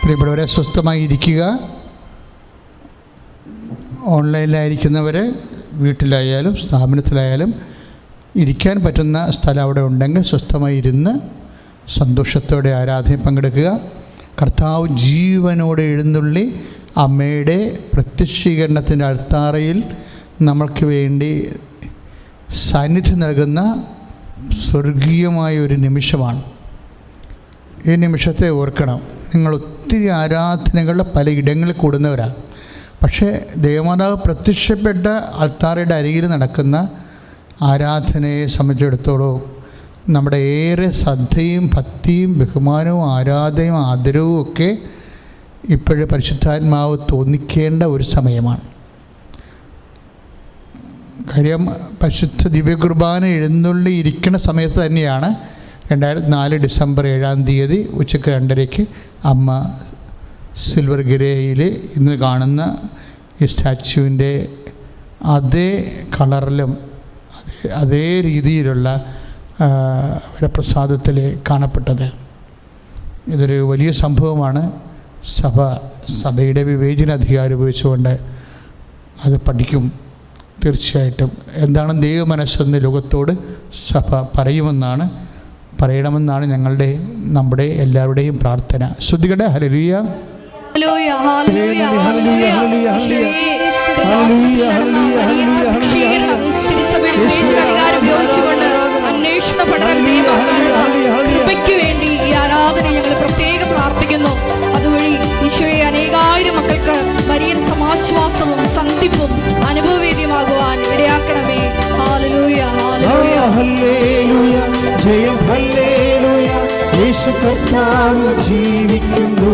പ്രിയപ്പെട്ടവരെ, സ്വസ്ഥമായി ഇരിക്കുക. ഓൺലൈനിലായിരിക്കുന്നവർ വീട്ടിലായാലും സ്ഥാപനത്തിലായാലും ഇരിക്കാൻ പറ്റുന്ന സ്ഥലം അവിടെ ഉണ്ടെങ്കിൽ സ്വസ്ഥമായി ഇരുന്ന് സന്തോഷത്തോടെ ആരാധനയിൽ പങ്കെടുക്കുക. കർത്താവ് ജീവനോടെ എഴുന്നള്ളി അമ്മയുടെ പ്രത്യക്ഷീകരണത്തിൻ്റെ അൾത്താരയിൽ നമ്മൾക്ക് വേണ്ടി സാന്നിധ്യം നൽകുന്ന സ്വർഗീയമായ ഒരു നിമിഷമാണ്. ഈ നിമിഷത്തെ ഓർക്കണം. നിങ്ങൾ ഒത്തിരി ആരാധനകളുടെ പല ഇടങ്ങളിൽ കൂടുന്നവരാണ്. പക്ഷേ ദൈവമാതാവ് പ്രത്യക്ഷപ്പെട്ട അൾത്താരയുടെ അരികിൽ നടക്കുന്ന ആരാധനയെ സംബന്ധിച്ചിടത്തോളം നമ്മുടെ ഏറെ ശ്രദ്ധയും ഭക്തിയും ബഹുമാനവും ആരാധനയും ആദരവും ഒക്കെ ഇപ്പോഴും പരിശുദ്ധാത്മാവ് തോന്നിക്കേണ്ട ഒരു സമയമാണ്. കാര്യം പരിശുദ്ധ ദിവ്യകുർബാന എഴുന്നള്ളി ഇരിക്കുന്ന സമയത്ത് തന്നെയാണ് 2004 ഡിസംബർ 7-ാം തീയതി ഉച്ചയ്ക്ക് 2:30 അമ്മ സിൽവർ ഗിരയിൽ ഇന്ന് കാണുന്ന ഈ സ്റ്റാച്യുവിൻ്റെ അതേ കളറിലും അതേ രീതിയിലുള്ള വരപ്രസാദത്തിൽ കാണപ്പെട്ടത്. ഇതൊരു വലിയ സംഭവമാണ്. സഭയുടെ വിവേചന അധികാരം ഉപയോഗിച്ചുകൊണ്ട് അത് പഠിക്കും. തീർച്ചയായിട്ടും എന്താണ് ദൈവ മനസ്സെന്ന് ലോകത്തോട് സഭ പറയണമെന്നാണ് നമ്മുടെ എല്ലാവരുടെയും പ്രാർത്ഥന. ശ്രദ്ധിക്കട്ടെ. ഹല്ലേലൂയ, ഹല്ലേലൂയ, ഹല്ലേലൂയ, ഹല്ലേലൂയ, വേണ്ടി ഈ ആരാധന ഞങ്ങൾ പ്രത്യേകം പ്രാർത്ഥിക്കുന്നു. അതുവഴി ഈശോയെ അനേകായിരം മക്കൾക്ക് മരിയൻ സമാശ്വാസവും സന്ധിപ്പും അനുഭവവേദ്യമാകുവാൻ ഇടയാക്കണമേ. ഹല്ലേലൂയ, ഹല്ലേലൂയ, ഹല്ലേലൂയ, ജയം ഹല്ലേലൂയ, യേശു കർത്താവ് ജീവിക്കുന്നു.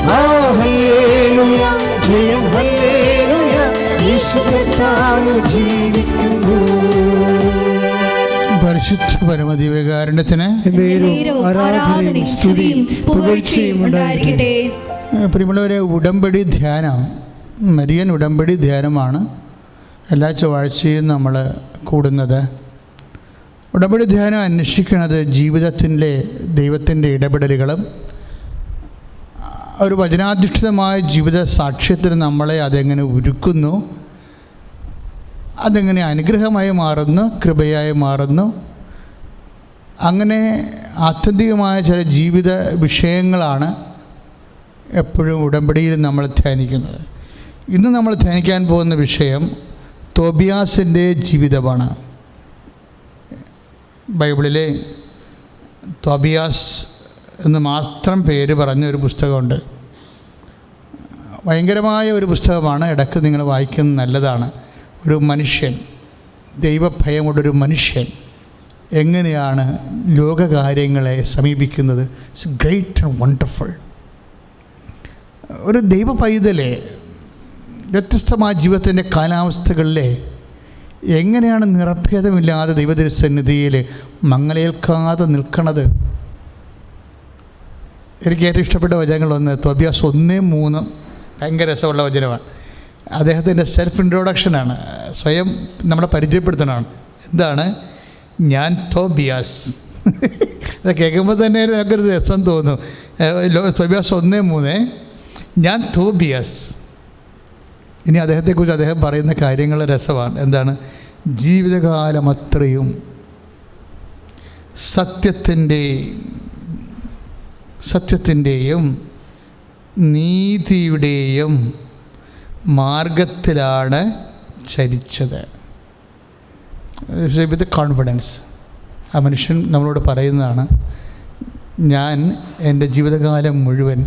ഹല്ലേലൂയ, ജയം ഹല്ലേലൂയ, യേശു കർത്താവ് ജീവിക്കുന്നു. പരിശുദ്ധ പരമദിവ്യകാരുണ്യത്തിന് ആരാധനയും സ്തുതിയും പുകഴ്ചയും ഉണ്ടായിരിക്കട്ടെ. പ്രിയമുള്ളവരെ, ഉടമ്പടി ധ്യാനം, മരിയൻ ഉടമ്പടി ധ്യാനമാണ് എല്ലാ ചൊവ്വാഴ്ചയും നമ്മൾ കൂടുന്നത്. ഉടമ്പടി ധ്യാനം അന്വേഷിക്കുന്നത് ജീവിതത്തിൻ്റെ ദൈവത്തിൻ്റെ ഇടപെടലുകളും ഒരു വചനാധിഷ്ഠിതമായ ജീവിത സാക്ഷ്യത്തിന് നമ്മളെ അതെങ്ങനെ ഒരുക്കുന്നു, അതെങ്ങനെ അനുഗ്രഹമായി മാറുന്നു, കൃപയായി മാറുന്നു. അങ്ങനെ ആത്യന്തികമായ ചില ജീവിത വിഷയങ്ങളാണ് എപ്പോഴും ഉടമ്പടിയിൽ നമ്മൾ ധ്യാനിക്കുന്നത്. ഇന്ന് നമ്മൾ ധ്യാനിക്കാൻ പോകുന്ന വിഷയം തോബിയാസിൻ്റെ ജീവിതമാണ്. ബൈബിളിലെ തോബിയാസ് എന്ന് മാത്രം പേര് പറഞ്ഞൊരു പുസ്തകമുണ്ട്. ഭയങ്കരമായ ഒരു പുസ്തകമാണ്. ഇടയ്ക്ക് നിങ്ങൾ വായിക്കുന്നത് നല്ലതാണ്. ഒരു മനുഷ്യൻ, ദൈവഭയമുള്ളൊരു മനുഷ്യൻ എങ്ങനെയാണ് ലോകകാര്യങ്ങളെ സമീപിക്കുന്നത്. It's great and wonderful. ഒരു ദൈവ പൈതലെ വ്യത്യസ്തമായ ജീവിതത്തിൻ്റെ കാലാവസ്ഥകളിലെ എങ്ങനെയാണ് നിറഭേദമില്ലാതെ ദൈവതിരുസന്നിധിയിൽ മങ്ങലേൽക്കാതെ നിൽക്കണത്. എനിക്ക് ഏറ്റവും ഇഷ്ടപ്പെട്ട വചനങ്ങളൊന്ന് തോബിയാസ് 1:3 ഭയങ്കര രസമുള്ള വചനമാണ്. അദ്ദേഹത്തിൻ്റെ സെൽഫ് ഇൻട്രൊഡക്ഷനാണ്. സ്വയം നമ്മളെ പരിചയപ്പെടുത്തണമാണ്. എന്താണ്? ഞാൻ തോബിയാസ്. അത് കേൾക്കുമ്പോൾ തന്നെ ഞങ്ങൾക്കൊരു രസം തോന്നും. തോബിയാസ് 1:3, ഞാൻ തോബിയാസ്. ഇനി അദ്ദേഹത്തെക്കുറിച്ച് അദ്ദേഹം പറയുന്ന കാര്യങ്ങൾ രസമാണ്. എന്താണ്? ജീവിതകാലം അത്രയും സത്യത്തിൻ്റെയും നീതിയുടെയും മാർഗത്തിലാണ് ചരിച്ചത്. വിത്ത് കോൺഫിഡൻസ് ആ മനുഷ്യൻ നമ്മളോട് പറയുന്നതാണ്, ഞാൻ എൻ്റെ ജീവിതകാലം മുഴുവൻ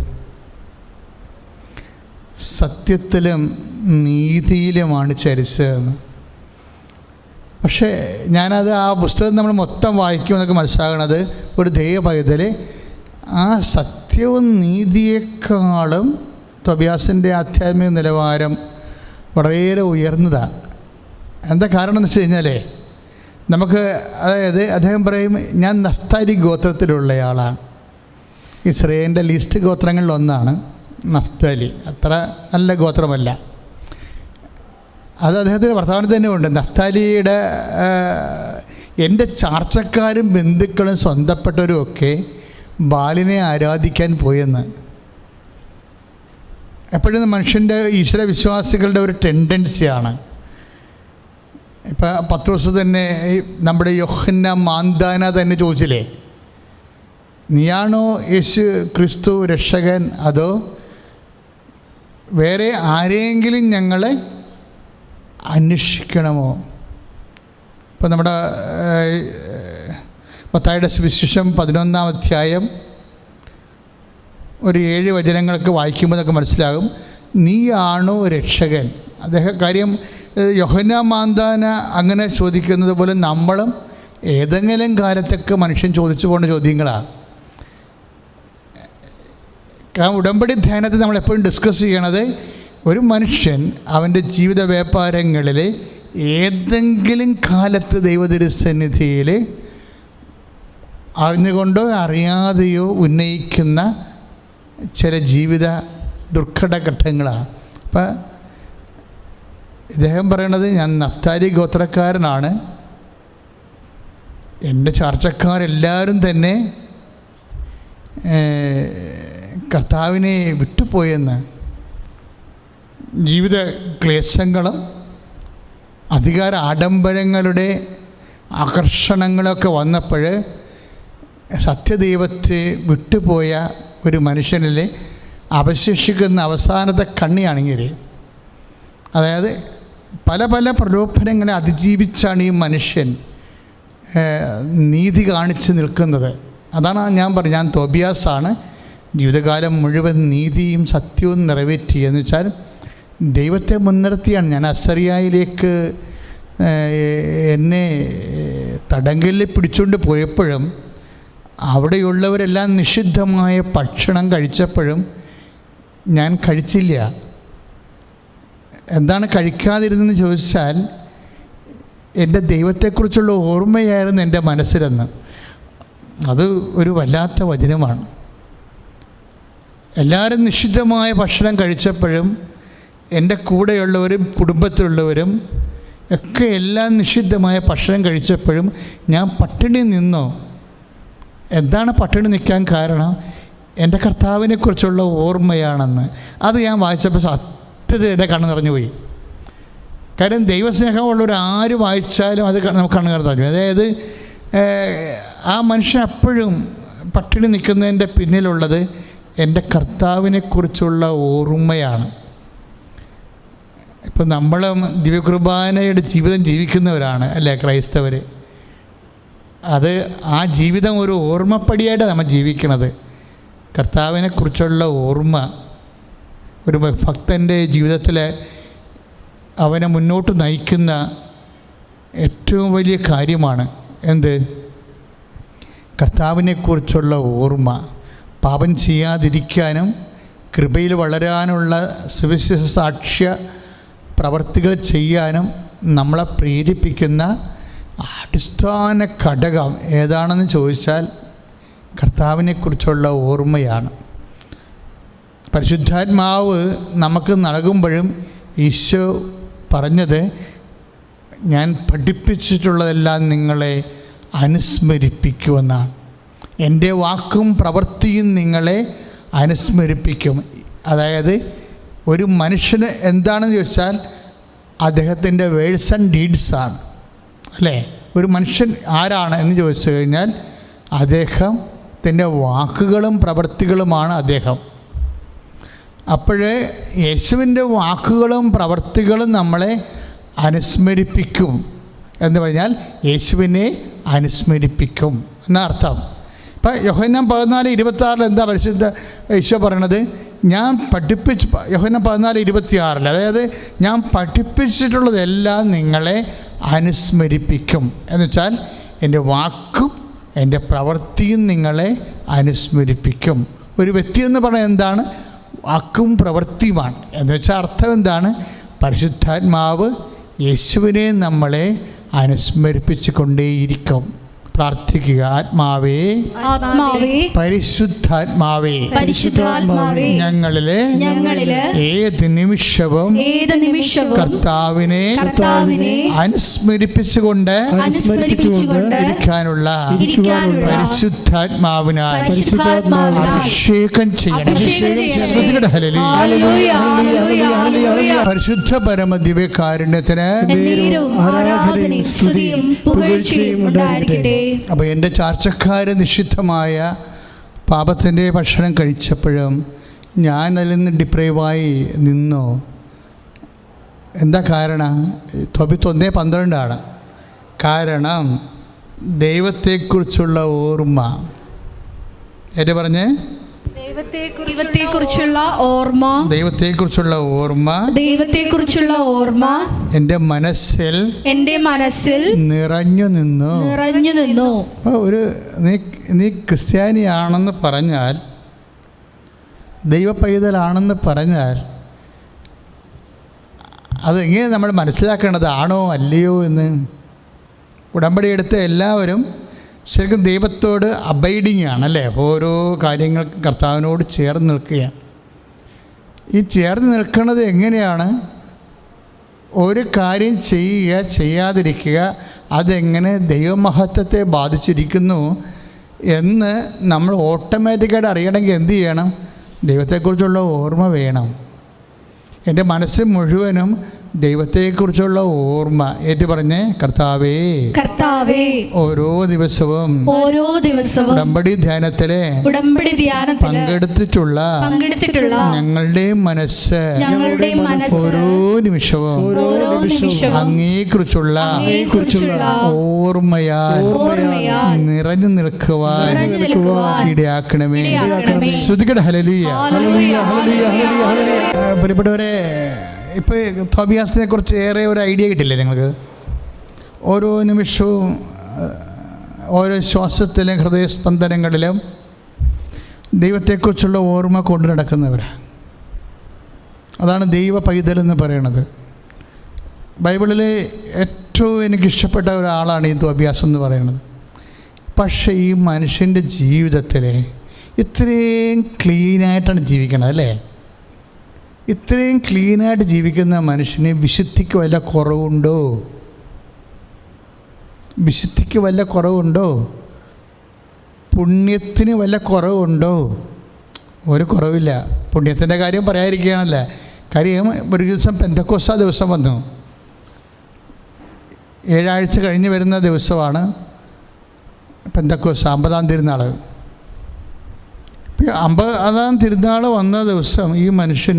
സത്യത്തിലും നീതിയിലുമാണ് ചരിച്ചതെന്ന്. പക്ഷേ ഞാനത് ആ പുസ്തകം നമ്മൾ മൊത്തം വായിക്കുമെന്നൊക്കെ മനസ്സിലാകണത് ഒരു ദൈവ പൈതൽ ആ സത്യവും നീതിയേക്കാളും തോബിയാസിൻ്റെ ആധ്യാത്മിക നിലവാരം വളരെയേറെ ഉയർന്നതാണ്. എന്താ കാരണം എന്ന് വെച്ച് കഴിഞ്ഞാൽ നമുക്ക്, അതായത് അദ്ദേഹം പറയും, ഞാൻ നഫ്താലി ഗോത്രത്തിലുള്ളയാളാണ്. ഇസ്രായേലിൻ്റെ ലീസ്റ്റ് ഗോത്രങ്ങളിലൊന്നാണ് നഫ്താലി. അത്ര നല്ല ഗോത്രമല്ല. അത് അദ്ദേഹത്തിൻ്റെ വർത്തമാനത്തിൽ തന്നെ ഉണ്ട്. നഫ്താലിയുടെ എൻ്റെ ചാർച്ചക്കാരും ബന്ധുക്കളും സ്വന്തപ്പെട്ടവരും ഒക്കെ ബാലിനെ ആരാധിക്കാൻ പോയെന്ന്. എപ്പോഴും മനുഷ്യൻ്റെ ഈശ്വര വിശ്വാസികളുടെ ഒരു ടെൻഡൻസിയാണ്. ഇപ്പം പത്രോസ് തന്നെ നമ്മുടെ യോഹന്നാൻ മാന്താന തന്നെ ചോദിച്ചില്ലേ, നീയാണോ യേശു ക്രിസ്തു രക്ഷകൻ, അതോ വേറെ ആരെങ്കിലും ഞങ്ങളെ അന്വേഷിക്കണമോ? ഇപ്പം നമ്മുടെ മത്തായിയുടെ സുവിശേഷം 11-ാം അധ്യായം ഒരു 7 വചനങ്ങളൊക്കെ വായിക്കുമ്പോൾ നമുക്ക് മനസ്സിലാകും, നീയാണോ രക്ഷകൻ. അദ്ദേഹം കാര്യം യോഹന്നാൻ മാന്താന അങ്ങനെ ചോദിക്കുന്നത് പോലെ നമ്മളും ഏതെങ്കിലും കാലത്തൊക്കെ മനുഷ്യൻ ചോദിച്ചു പോകേണ്ട ചോദ്യങ്ങളാണ്. കാരണം ഉടമ്പടി ധ്യാനത്തിൽ നമ്മളെപ്പോഴും ഡിസ്കസ് ചെയ്യണത്, ഒരു മനുഷ്യൻ അവൻ്റെ ജീവിത വ്യാപാരങ്ങളിൽ ഏതെങ്കിലും കാലത്ത് ദൈവതിരുസന്നിധിയിൽ അറിഞ്ഞുകൊണ്ടോ അറിയാതെയോ ഉന്നയിക്കുന്ന ചില ജീവിത ദുർഘടഘട്ടങ്ങളാണ്. അപ്പം ഇദ്ദേഹം പറയണത്, ഞാൻ നഫ്താലി ഗോത്രക്കാരനാണ്, എൻ്റെ ചർച്ചക്കാരെല്ലാവരും തന്നെ കർത്താവിനെ വിട്ടുപോയെന്ന്. ജീവിത ക്ലേശങ്ങളും അധികാര ആഡംബരങ്ങളുടെ ആകർഷണങ്ങളൊക്കെ വന്നപ്പോൾ സത്യദൈവത്തെ വിട്ടുപോയ ഒരു മനുഷ്യനിൽ അവശേഷിക്കുന്ന അവസാനത്തെ കണ്ണിയാണെങ്കിൽ, അതായത് പല പല പ്രലോഭനങ്ങളെ അതിജീവിച്ചാണ് ഈ മനുഷ്യൻ നീതി കാണിച്ച് നിൽക്കുന്നത്. അതാണ് ഞാൻ പറഞ്ഞു, ഞാൻ തോബിയാസാണ്, ജീവിതകാലം മുഴുവൻ നീതിയും സത്യവും നിറവേറ്റി. എന്ന് വെച്ചാൽ ദൈവത്തെ മുൻനിർത്തിയാണ് ഞാൻ അസറിയായിലേക്ക് എന്നെ തടങ്കലിൽ പിടിച്ചുകൊണ്ട് പോയപ്പോഴും അവിടെയുള്ളവരെല്ലാം നിഷിദ്ധമായ ഭക്ഷണം കഴിച്ചപ്പോഴും ഞാൻ കഴിച്ചില്ല. എന്താണ് കഴിക്കാതിരുന്നെന്ന് ചോദിച്ചാൽ, എൻ്റെ ദൈവത്തെക്കുറിച്ചുള്ള ഓർമ്മയായിരുന്നു എൻ്റെ മനസ്സിലെന്ന്. അത് ഒരു വല്ലാത്ത വചനമാണ്. എല്ലാവരും നിഷിദ്ധമായ ഭക്ഷണം കഴിച്ചപ്പോഴും എൻ്റെ കൂടെയുള്ളവരും കുടുംബത്തിലുള്ളവരും ഒക്കെ എല്ലാം നിഷിദ്ധമായ ഭക്ഷണം കഴിച്ചപ്പോഴും ഞാൻ പട്ടിണി നിന്നോ? എന്താണ് പട്ടിണി നിൽക്കാൻ കാരണം? എൻ്റെ കർത്താവിനെക്കുറിച്ചുള്ള ഓർമ്മയാണെന്ന്. അത് ഞാൻ വായിച്ചപ്പോൾ സത്യത്തിൽ എൻ്റെ കണ്ണ് നിറഞ്ഞു പോയി. കാര്യം ദൈവസ്നേഹമുള്ളവർ ആര് വായിച്ചാലും അത് നമുക്ക് കണ്ണ് നിറഞ്ഞു. അതായത് ആ മനുഷ്യൻ എപ്പോഴും പട്ടിണി നിൽക്കുന്നതിൻ്റെ പിന്നിലുള്ളത് എൻ്റെ കർത്താവിനെക്കുറിച്ചുള്ള ഓർമ്മയാണ്. ഇപ്പം നമ്മൾ ദിവ്യകുർബാനയുടെ ജീവിതം ജീവിക്കുന്നവരാണ് അല്ലേ ക്രൈസ്തവർ. അത് ആ ജീവിതം ഒരു ഓർമ്മപ്പടിയായിട്ടാണ് നമ്മൾ ജീവിക്കണത്. കർത്താവിനെക്കുറിച്ചുള്ള ഓർമ്മ ഒരു ഭക്തൻ്റെ ജീവിതത്തിൽ അവനെ മുന്നോട്ട് നയിക്കുന്ന ഏറ്റവും വലിയ കാര്യമാണ്. എന്ത്? കർത്താവിനെക്കുറിച്ചുള്ള ഓർമ്മ. പാപം ചെയ്യാതിരിക്കാനും കൃപയിൽ വളരാനുള്ള സുവിശേഷ സാക്ഷ്യ പ്രവർത്തികൾ ചെയ്യാനും നമ്മളെ പ്രേരിപ്പിക്കുന്ന അടിസ്ഥാന ഘടകം ഏതാണെന്ന് ചോദിച്ചാൽ കർത്താവിനെക്കുറിച്ചുള്ള ഓർമ്മയാണ്. പരിശുദ്ധാത്മാവ് നമുക്ക് നൽകുമ്പോഴും ഈശോ പറഞ്ഞത്, ഞാൻ പഠിപ്പിച്ചിട്ടുള്ളതെല്ലാം നിങ്ങളെ അനുസ്മരിപ്പിക്കുമെന്നാണ്. എൻ്റെ വാക്കും പ്രവൃത്തിയും നിങ്ങളെ അനുസ്മരിപ്പിക്കും. അതായത് ഒരു മനുഷ്യന് എന്താണെന്ന് ചോദിച്ചാൽ അദ്ദേഹത്തിൻ്റെ വേഴ്സ് ആൻഡ് ഡീഡ്സാണ് അല്ലേ. ഒരു മനുഷ്യൻ ആരാണ് എന്ന് ചോദിച്ചു കഴിഞ്ഞാൽ അദ്ദേഹത്തിൻ്റെ വാക്കുകളും പ്രവൃത്തികളുമാണ് അദ്ദേഹം. അപ്പോഴേ യേശുവിൻ്റെ വാക്കുകളും പ്രവൃത്തികളും നമ്മളെ അനുസ്മരിപ്പിക്കും എന്ന് പറഞ്ഞാൽ യേശുവിനെ അനുസ്മരിപ്പിക്കും എന്നർത്ഥം. ഇപ്പം യോഹന്നാൻ 14:26 എന്താ പരിശുദ്ധ ഈശോ പറയണത്? ഞാൻ യോഹന്നാൻ 14:26 അതായത് ഞാൻ പഠിപ്പിച്ചിട്ടുള്ളതെല്ലാം നിങ്ങളെ അനുസ്മരിപ്പിക്കും എന്ന് വെച്ചാൽ എൻ്റെ വാക്കും എൻ്റെ പ്രവൃത്തിയും നിങ്ങളെ അനുസ്മരിപ്പിക്കും. ഒരു വ്യക്തി എന്ന് പറയുന്നത് എന്താണ്? വാക്കും പ്രവൃത്തിയുമാണ്. എന്ന് വെച്ചാൽ അർത്ഥം എന്താണ്? പരിശുദ്ധാത്മാവ് യേശുവിനെ നമ്മളെ അനുസ്മരിപ്പിച്ചു കൊണ്ടേയിരിക്കും. പ്രാർത്ഥിക്കുക. ആത്മാവേ, ആത്മാവേ, പരിശുദ്ധാത്മാവേ, പരിശുദ്ധാത്മാവേ, ഞങ്ങളിലെ ഏത് നിമിഷവും കർത്താവിനെ അനുസ്മരിപ്പിച്ചുകൊണ്ട് ഇരിക്കാനുള്ള പരിശുദ്ധാത്മാവിനാൽ അഭിഷേകം ചെയ്യണം. പരിശുദ്ധ പരമ ദിവ്യകാരുണ്യത്തിന് അപ്പോൾ എൻ്റെ ചാർച്ചക്കാര് നിഷിദ്ധമായ പാപത്തിൻ്റെ ഭക്ഷണം കഴിച്ചപ്പോഴും ഞാൻ അതിൽ നിന്ന് ഡിപ്രൈവായി നിന്നു. എന്താ കാരണം? തോബിത്ത് 1:12 കാരണം ദൈവത്തെക്കുറിച്ചുള്ള ഓർമ്മ. ഏറ്റു പറഞ്ഞേ, ദൈവത്തെക്കുറിച്ചുള്ള ഓർമ്മ എൻ്റെ മനസ്സിൽ നിറഞ്ഞു നിന്നു. അപ്പോൾ നീ ക്രിസ്ത്യാനിയാണെന്ന് പറഞ്ഞാൽ, ദൈവ പൈതലാണെന്ന് പറഞ്ഞാൽ അതെങ്ങനെ നമ്മൾ മനസ്സിലാക്കേണ്ടത്? ആണോ അല്ലയോ എന്ന്. ഉടമ്പടി എടുത്ത എല്ലാവരും ശരിക്കും ദൈവത്തോട് അബൈഡിങ് ആണല്ലേ. ഓരോ കാര്യങ്ങൾക്കും കർത്താവിനോട് ചേർന്ന് നിൽക്കുകയാണ്. ഈ ചേർന്ന് നിൽക്കുന്നത് എങ്ങനെയാണ്? ഒരു കാര്യം ചെയ്യുക, ചെയ്യാതിരിക്കുക, അതെങ്ങനെ ദൈവമഹത്വത്തെ ബാധിച്ചിരിക്കുന്നു എന്ന് നമ്മൾ ഓട്ടോമാറ്റിക്കായിട്ട് അറിയണമെങ്കിൽ എന്ത് ചെയ്യണം? ദൈവത്തെക്കുറിച്ചുള്ള ഓർമ്മ വേണം. എൻ്റെ മനസ്സ് മുഴുവനും ദൈവത്തെക്കുറിച്ചുള്ള ഓർമ്മ. ഏറ്റു പറഞ്ഞേ, കർത്താവേ, ഓരോ ദിവസവും ഉടമ്പടി ധ്യാനത്തിലെ പങ്കെടുത്തിട്ടുള്ള ഞങ്ങളുടെ മനസ്സ് ഓരോ നിമിഷവും അങ്ങേക്കുറിച്ചുള്ള ഓർമ്മയാൽ നിറഞ്ഞു നിൽക്കുവാൻ ഇടയാക്കണമേ. ശ്രുതികട ഹല്ലേലൂയ. പ്രിയപ്പെട്ടവരെ, ഇപ്പോൾ തോബിയാസിനെ കുറിച്ച് ഏറെ ഒരു ഐഡിയ കിട്ടില്ലേ നിങ്ങൾക്ക്? ഓരോ നിമിഷവും ഓരോ ശ്വാസത്തിലും ഹൃദയസ്പന്ദനങ്ങളിലും ദൈവത്തെക്കുറിച്ചുള്ള ഓർമ്മ കൊണ്ടു നടക്കുന്നവരാണ്. അതാണ് ദൈവ പൈതലെന്ന് പറയണത്. ബൈബിളിലെ ഏറ്റവും എനിക്കിഷ്ടപ്പെട്ട ഒരാളാണ് ഈ തോബിയാസ് എന്ന് പറയുന്നത്. പക്ഷേ ഈ മനുഷ്യൻ്റെ ജീവിതത്തിൽ ഇത്രയും ക്ലീനായിട്ടാണ് ജീവിക്കണത് അല്ലേ? ഇത്രയും ക്ലീനായിട്ട് ജീവിക്കുന്ന മനുഷ്യന് വിശുദ്ധിക്ക് വല്ല കുറവുണ്ടോ? വിശുദ്ധിക്ക് വല്ല കുറവുണ്ടോ? പുണ്യത്തിന് വല്ല കുറവുണ്ടോ? ഒരു കുറവില്ല. പുണ്യത്തിൻ്റെ കാര്യം പറയാതിരിക്കുകയാണല്ലേ. കാര്യം ഒരു ദിവസം പെന്തക്കോസ്താ ദിവസം വന്നു. 7 ആഴ്ച കഴിഞ്ഞ് വരുന്ന ദിവസമാണ് പെന്തക്കോസ്താ, 50-ാം തിരുനാൾ. 50-ാം തിരുനാൾ വന്ന ദിവസം ഈ മനുഷ്യൻ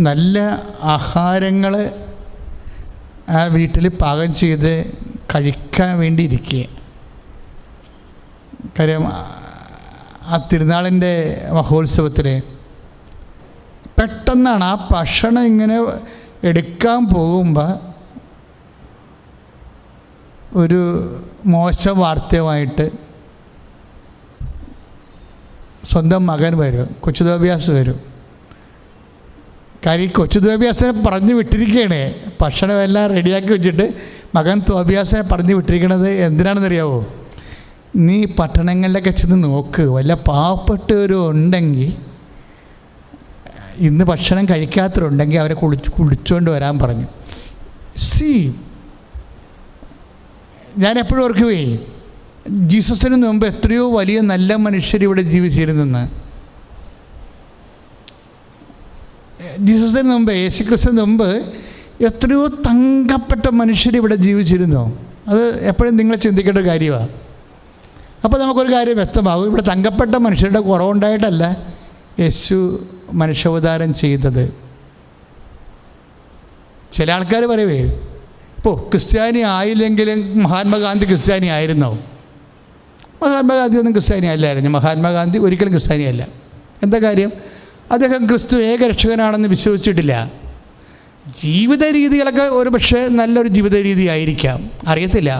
നല്ല ആഹാരങ്ങൾ ആ വീട്ടിൽ പാകം ചെയ്ത് കഴിക്കാൻ വേണ്ടി ഇരിക്കുക. കാര്യം ആ തിരുനാളിൻ്റെ മഹോത്സവത്തിൽ പെട്ടെന്നാണ് ആ ഭക്ഷണം ഇങ്ങനെ എടുക്കാൻ പോകുമ്പോൾ ഒരു മോശം വാർത്തയുമായിട്ട് സ്വന്തം മകൻ വരും, കൊച്ചു തോബിയാസ് വരും. കാര്യം കൊച്ചു തോബിയാസിനെ പറഞ്ഞു വിട്ടിരിക്കുകയാണ്. ഭക്ഷണമെല്ലാം റെഡിയാക്കി വെച്ചിട്ട് മകൻ തോബിയാസിനെ പറഞ്ഞു വിട്ടിരിക്കണത് എന്തിനാണെന്നറിയാവോ? നീ പട്ടണങ്ങളിലൊക്കെ ചെന്ന് നോക്ക്, വല്ല പാവപ്പെട്ടവരും ഉണ്ടെങ്കിൽ, ഇന്ന് ഭക്ഷണം കഴിക്കാത്തവരുണ്ടെങ്കിൽ അവരെ കുളിച്ചുകൊണ്ട് വരാൻ പറഞ്ഞു. ഞാൻ എപ്പോഴും ഓർക്കുവേ, ജീസസിന് മുമ്പ് എത്രയോ വലിയ നല്ല മനുഷ്യരിവിടെ ജീവിച്ചിരുന്നെന്ന്. ജീസസിന് മുമ്പ്, യേശുക്രിസ്തുവിന് മുമ്പ് എത്രയോ തങ്കപ്പെട്ട മനുഷ്യരിവിടെ ജീവിച്ചിരുന്നു. അത് എപ്പോഴും നിങ്ങൾ ചിന്തിക്കേണ്ട ഒരു കാര്യമാണ്. അപ്പോൾ നമുക്കൊരു കാര്യം വ്യക്തമാകും, ഇവിടെ തങ്കപ്പെട്ട മനുഷ്യരുടെ കുറവുണ്ടായിട്ടല്ല യേശു മനുഷ്യാവതാരം ചെയ്തത്. ചില ആൾക്കാർ പറയുവേ, ഇപ്പോൾ ക്രിസ്ത്യാനി ആയില്ലെങ്കിലും മഹാത്മാഗാന്ധി ക്രിസ്ത്യാനി ആയിരുന്നോ? മഹാത്മാഗാന്ധി ഒന്നും ക്രിസ്ത്യാനി അല്ലായിരുന്നു. മഹാത്മാഗാന്ധി ഒരിക്കലും ക്രിസ്ത്യാനിയല്ല. എന്താ കാര്യം? അദ്ദേഹം ക്രിസ്തു ഏക രക്ഷകനാണെന്ന് വിശ്വസിച്ചിട്ടില്ല. ജീവിത രീതികളൊക്കെ ഒരു പക്ഷേ നല്ലൊരു ജീവിത രീതി ആയിരിക്കാം, അറിയത്തില്ല,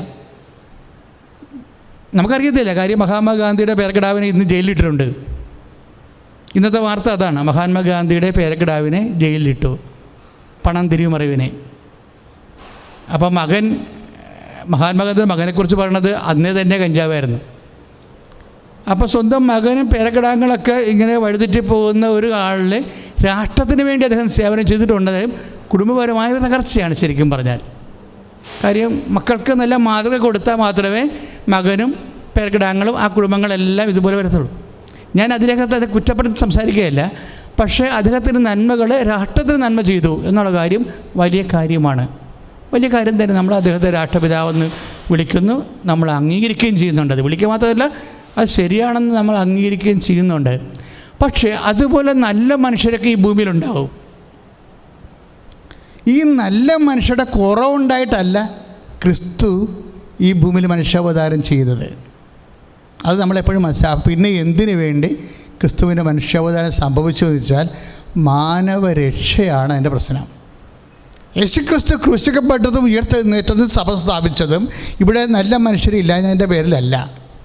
നമുക്കറിയത്തില്ല. കാര്യം മഹാത്മാഗാന്ധിയുടെ പേരക്കിടാവിനെ ഇന്ന് ജയിലിലിട്ടിട്ടുണ്ട്. ഇന്നത്തെ വാർത്ത അതാണ്. മഹാത്മാഗാന്ധിയുടെ പേരക്കിടാവിനെ ജയിലിലിട്ടു, പണം തിരിമറിവിനെ. അപ്പം മഹാത്മാഗാന്ധി മകനെക്കുറിച്ച് പറയണത് അന്നേ തന്നെ കഞ്ചാവായിരുന്നു. അപ്പോൾ സ്വന്തം മകനും പേരക്കിടാങ്ങളൊക്കെ ഇങ്ങനെ വഴിതെറ്റി പോകുന്ന ഒരു ആളിൽ രാഷ്ട്രത്തിന് വേണ്ടി അദ്ദേഹം സേവനം ചെയ്തിട്ടുണ്ട്. കുടുംബപരമായ തകർച്ചയാണ് ശരിക്കും പറഞ്ഞാൽ. കാര്യം മക്കൾക്ക് നല്ല മാതൃക കൊടുത്താൽ മാത്രമേ മകനും പേരക്കിടാങ്ങളും ആ കുടുംബങ്ങളെല്ലാം ഇതുപോലെ വരത്തുള്ളൂ. ഞാൻ അതിനകത്ത് അത് കുറ്റപ്പെടുത്തി സംസാരിക്കുകയല്ല. പക്ഷേ അദ്ദേഹത്തിൻ്റെ നന്മകൾ രാഷ്ട്രത്തിന് നന്മ ചെയ്തു എന്നുള്ള കാര്യം വലിയ കാര്യമാണ്. വലിയ കാര്യം തന്നെ. നമ്മൾ അദ്ദേഹത്തെ രാഷ്ട്രപിതാവെന്ന് വിളിക്കുന്നു, നമ്മൾ അംഗീകരിക്കുകയും ചെയ്യുന്നുണ്ട്. അത് വിളിക്കുക മാത്രമല്ല, അത് ശരിയാണെന്ന് നമ്മൾ അംഗീകരിക്കുകയും ചെയ്യുന്നുണ്ട്. പക്ഷേ അതുപോലെ നല്ല മനുഷ്യരൊക്കെ ഈ ഭൂമിയിലുണ്ടാവും. ഈ നല്ല മനുഷ്യരുടെ കുറവുണ്ടായിട്ടല്ല ക്രിസ്തു ഈ ഭൂമിയിൽ മനുഷ്യാവതാരം ചെയ്തത്. അത് നമ്മളെപ്പോഴും മനസ്സിലാക്കും. പിന്നെ എന്തിനു വേണ്ടി ക്രിസ്തുവിൻ്റെ മനുഷ്യാവതാരം സംഭവിച്ചതെന്ന് വെച്ചാൽ മാനവരക്ഷയാണ് എൻ്റെ പ്രശ്നം. യേശുക്രിസ്തു ക്രൂശിക്കപ്പെട്ടതും ഉയർത്തെഴുന്നേറ്റതും സഭ സ്ഥാപിച്ചതും ഇവിടെ നല്ല മനുഷ്യരില്ലാഞ്ഞതിൻ്റെ പേരിലല്ല.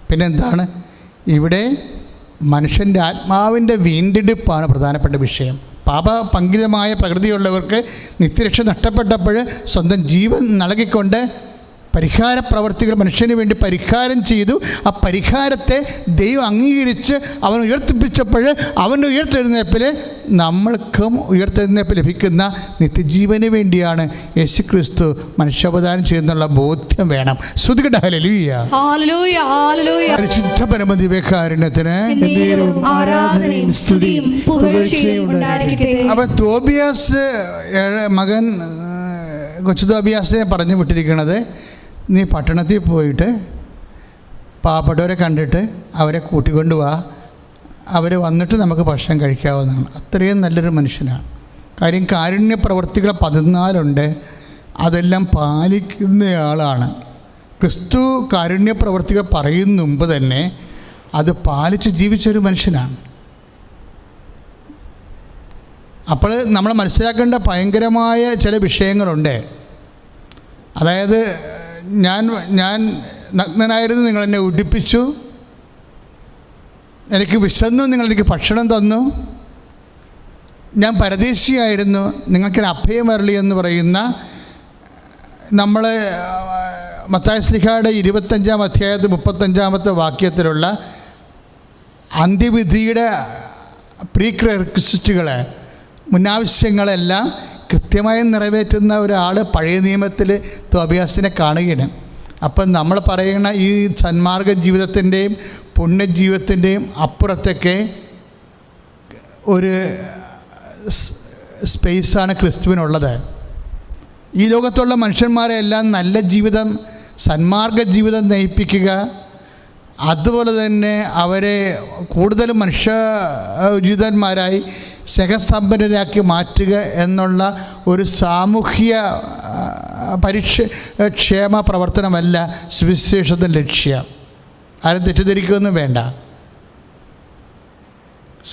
പിന്നെന്താണ്? ഇവിടെ മനുഷ്യൻ്റെ ആത്മാവിൻ്റെ വീണ്ടെടുപ്പാണ് പ്രധാനപ്പെട്ട വിഷയം. പാപപങ്കിതമായ പ്രകൃതിയുള്ളവർക്ക് നിത്യരക്ഷ നഷ്ടപ്പെട്ടപ്പോൾ സ്വന്തം ജീവൻ നൽകിക്കൊണ്ട് പരിഹാര പ്രവർത്തികൾ മനുഷ്യന് വേണ്ടി പരിഹാരം ചെയ്തു. ആ പരിഹാരത്തെ ദൈവം അംഗീകരിച്ച് അവൻ ഉയർത്തിപ്പിച്ചപ്പോൾ അവൻ്റെ ഉയർത്തെഴുന്നേൽപ്പിൽ നമ്മൾക്കും ഉയർത്തെഴുന്നേൽപ്പ് ലഭിക്കുന്ന നിത്യജീവന് വേണ്ടിയാണ് യേശുക്രിസ്തു മനുഷ്യാവതാരം ചെയ്യുന്നുള്ള ബോധ്യം വേണം. ശ്രുതികട ഹല്ലേലൂയ. പരിശുദ്ധ പരമദിവ്യകാരുണ്യത്തിന് ആരാധനയും സ്തുതിയും പുകഴ്ചയും ഉണ്ടായിരിക്കട്ടെ. അപ്പം തോബിയാസ് മകൻ കൊച്ചു തോബിയാസിനെ പറഞ്ഞു വിട്ടിരിക്കുന്നത്, നീ പട്ടണത്തിൽ പോയിട്ട് പാവപ്പെട്ടവരെ കണ്ടിട്ട് അവരെ കൂട്ടിക്കൊണ്ടുപോവാ, അവർ വന്നിട്ട് നമുക്ക് ഭക്ഷണം കഴിക്കാവുന്നതാണ്. അത്രയും നല്ലൊരു മനുഷ്യനാണ്. കാര്യം കാരുണ്യ പ്രവർത്തികൾ 14 അതെല്ലാം പാലിക്കുന്നയാളാണ്. ക്രിസ്തു കാരുണ്യ പ്രവർത്തികൾ പറയുന്ന മുമ്പ് തന്നെ അത് പാലിച്ച് ജീവിച്ചൊരു മനുഷ്യനാണ്. അപ്പോൾ നമ്മൾ മനസ്സിലാക്കേണ്ട ഭയങ്കരമായ ചില വിഷയങ്ങളുണ്ട്. അതായത് ഞാൻ നഗ്നനായിരുന്നു, നിങ്ങളെന്നെ ഉടുപ്പിച്ചു, എനിക്ക് വിശന്നു, നിങ്ങളെനിക്ക് ഭക്ഷണം തന്നു, ഞാൻ പരദേശിയായിരുന്നു, നിങ്ങൾക്കൊരു അഭയം വരളി എന്ന് പറയുന്ന നമ്മൾ മത്തായി ശ്ലീഹായുടെ 25-ാം അധ്യായത്തിൽ 35-ാമത്തെ വാക്യത്തിലുള്ള അന്ത്യവിധിയുടെ പ്രീക്രെക്സിറ്റുകൾ, മുന്നാവശ്യങ്ങളെല്ലാം കൃത്യമായി നിറവേറ്റുന്ന ഒരാൾ പഴയ നിയമത്തിൽ തോബിയാസിനെ കാണുകയാണ്. അപ്പം നമ്മൾ പറയുന്ന ഈ സന്മാർഗ ജീവിതത്തിൻ്റെയും പുണ്യജീവിതത്തിൻ്റെയും അപ്പുറത്തൊക്കെ ഒരു സ്പേസാണ് ക്രിസ്തുവിനുള്ളത്. ഈ ലോകത്തുള്ള മനുഷ്യന്മാരെ എല്ലാം നല്ല ജീവിതം, സന്മാർഗ ജീവിതം നയിപ്പിക്കുക, അതുപോലെ തന്നെ അവരെ കൂടുതലും മനുഷ്യോചിതന്മാരായി സ്നേഹസമ്പന്നരാക്കി മാറ്റുക എന്നുള്ള ഒരു സാമൂഹ്യ ക്ഷേമ പ്രവർത്തനമല്ല സുവിശേഷത്തിൻ്റെ ലക്ഷ്യം. ആരും തെറ്റിദ്ധരിക്കുകയൊന്നും വേണ്ട.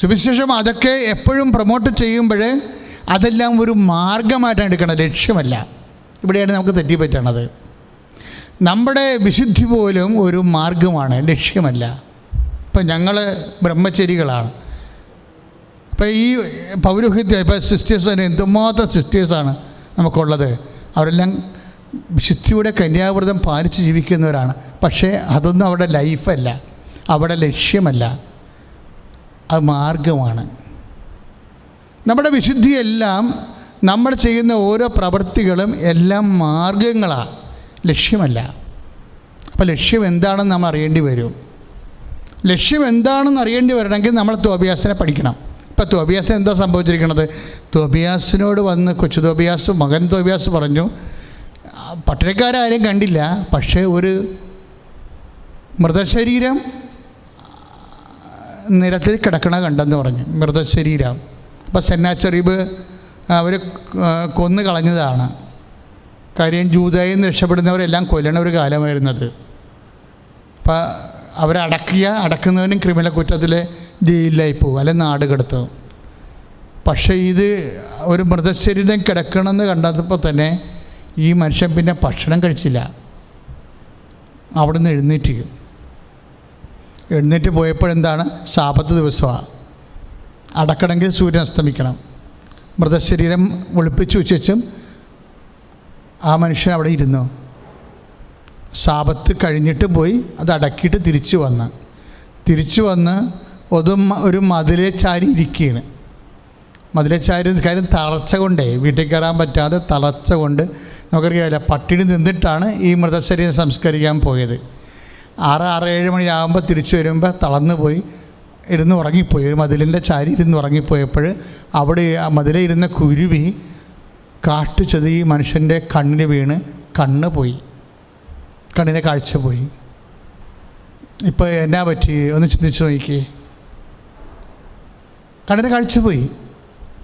സുവിശേഷം അതൊക്കെ എപ്പോഴും പ്രൊമോട്ട് ചെയ്യുമ്പോൾ അതെല്ലാം ഒരു മാർഗമായിട്ടാണ് എടുക്കണം, ലക്ഷ്യമല്ല. ഇവിടെയാണ് നമുക്ക് തെറ്റിപ്പറ്റണത്. നമ്മുടെ വിശുദ്ധി പോലും ഒരു മാർഗമാണ്, ലക്ഷ്യമല്ല. ഇപ്പം ഞങ്ങൾ ബ്രഹ്മചരികളാണ്. ഇപ്പം ഈ പൗരോഹിത്യം, ഇപ്പം സിസ്റ്റേഴ്സിന് എന്തുമാത്രം സിസ്റ്റേഴ്സാണ് നമുക്കുള്ളത്. അവരെല്ലാം വിശുദ്ധിയുടെ കന്യാവ്രതം പാലിച്ച് ജീവിക്കുന്നവരാണ്. പക്ഷേ അതൊന്നും അവരുടെ ലൈഫല്ല, അവരുടെ ലക്ഷ്യമല്ല, അത് മാർഗമാണ്. നമ്മുടെ വിശുദ്ധിയെല്ലാം നമ്മൾ ചെയ്യുന്ന ഓരോ പ്രവൃത്തികളും എല്ലാം മാർഗങ്ങളാണ്, ലക്ഷ്യമല്ല. അപ്പോൾ ലക്ഷ്യം എന്താണെന്ന് നമ്മൾ അറിയേണ്ടി വരും. ലക്ഷ്യം എന്താണെന്ന് അറിയേണ്ടി വരണമെങ്കിൽ നമ്മൾ തോബിയാസിനെ പഠിക്കണം. ഇപ്പം തോബിയാസിന് എന്താ സംഭവിച്ചിരിക്കുന്നത്? തോബിയാസിനോട് വന്ന് കൊച്ചു തോബിയാസ്, മകൻ തോബിയാസ് പറഞ്ഞു, പട്ടണക്കാരും കണ്ടില്ല, പക്ഷേ ഒരു മൃതശരീരം നിരത്തിൽ കിടക്കണ കണ്ടെന്ന് പറഞ്ഞു. മൃതശരീരം. അപ്പോൾ സെന്നാച്ചെറീബ് അവർ കൊന്നു കളഞ്ഞതാണ്. കാര്യം ജൂദയിൽ നിന്ന് രക്ഷപ്പെടുന്നവരെല്ലാം കൊല്ലണ ഒരു കാലമായിരുന്നത്. അപ്പം അടക്കുന്നവനും ക്രിമിനൽ കുറ്റത്തിൽ ജയിലിലായി പോകും, അല്ലെങ്കിൽ നാട് കടത്തും. പക്ഷേ ഇത് ഒരു മൃതശരീരം കിടക്കണമെന്ന് കണ്ടപ്പോൾ തന്നെ ഈ മനുഷ്യൻ പിന്നെ ഭക്ഷണം കഴിച്ചില്ല. അവിടുന്ന് എഴുന്നേറ്റ് പോയപ്പോഴെന്താണ്? സാബത്ത് ദിവസമാണ്, അടക്കണമെങ്കിൽ സൂര്യൻ അസ്തമിക്കണം. മൃതശരീരം ഒളിപ്പിച്ചു വെച്ചും ആ മനുഷ്യൻ അവിടെ ഇരുന്നു. സാബത്ത് കഴിഞ്ഞിട്ട് പോയി അത് അടക്കിയിട്ട് തിരിച്ചു വന്ന് ഒരു മതിലെ ചാരി ഇരിക്കുകയാണ്. മതിലെ ചാരി കാര്യം തളർച്ച കൊണ്ടേ വീട്ടിൽ കയറാൻ പറ്റാതെ തളർച്ച കൊണ്ട് നമുക്കറിയാമല്ല പട്ടിണി നിന്നിട്ടാണ് ഈ മൃതശരീരം സംസ്കരിക്കാൻ പോയത്. 6-7 മണിയാകുമ്പോൾ തിരിച്ചു വരുമ്പോൾ തളർന്നു പോയി ഉറങ്ങിപ്പോയി. ഒരു മതിലിൻ്റെ ചാരി ഉറങ്ങിപ്പോയപ്പോൾ അവിടെ ആ മതിലെ ഇരുന്ന കുരുവി കാട്ടുചെത് ഈ മനുഷ്യൻ്റെ കണ്ണിന് വീണ് കണ്ണിൻ്റെ കാഴ്ച പോയി. ഇപ്പോൾ എന്നാ പറ്റി ഒന്ന് ചിന്തിച്ച് നോക്കിയേ. കണ്ണിൻ്റെ കാഴ്ച പോയി.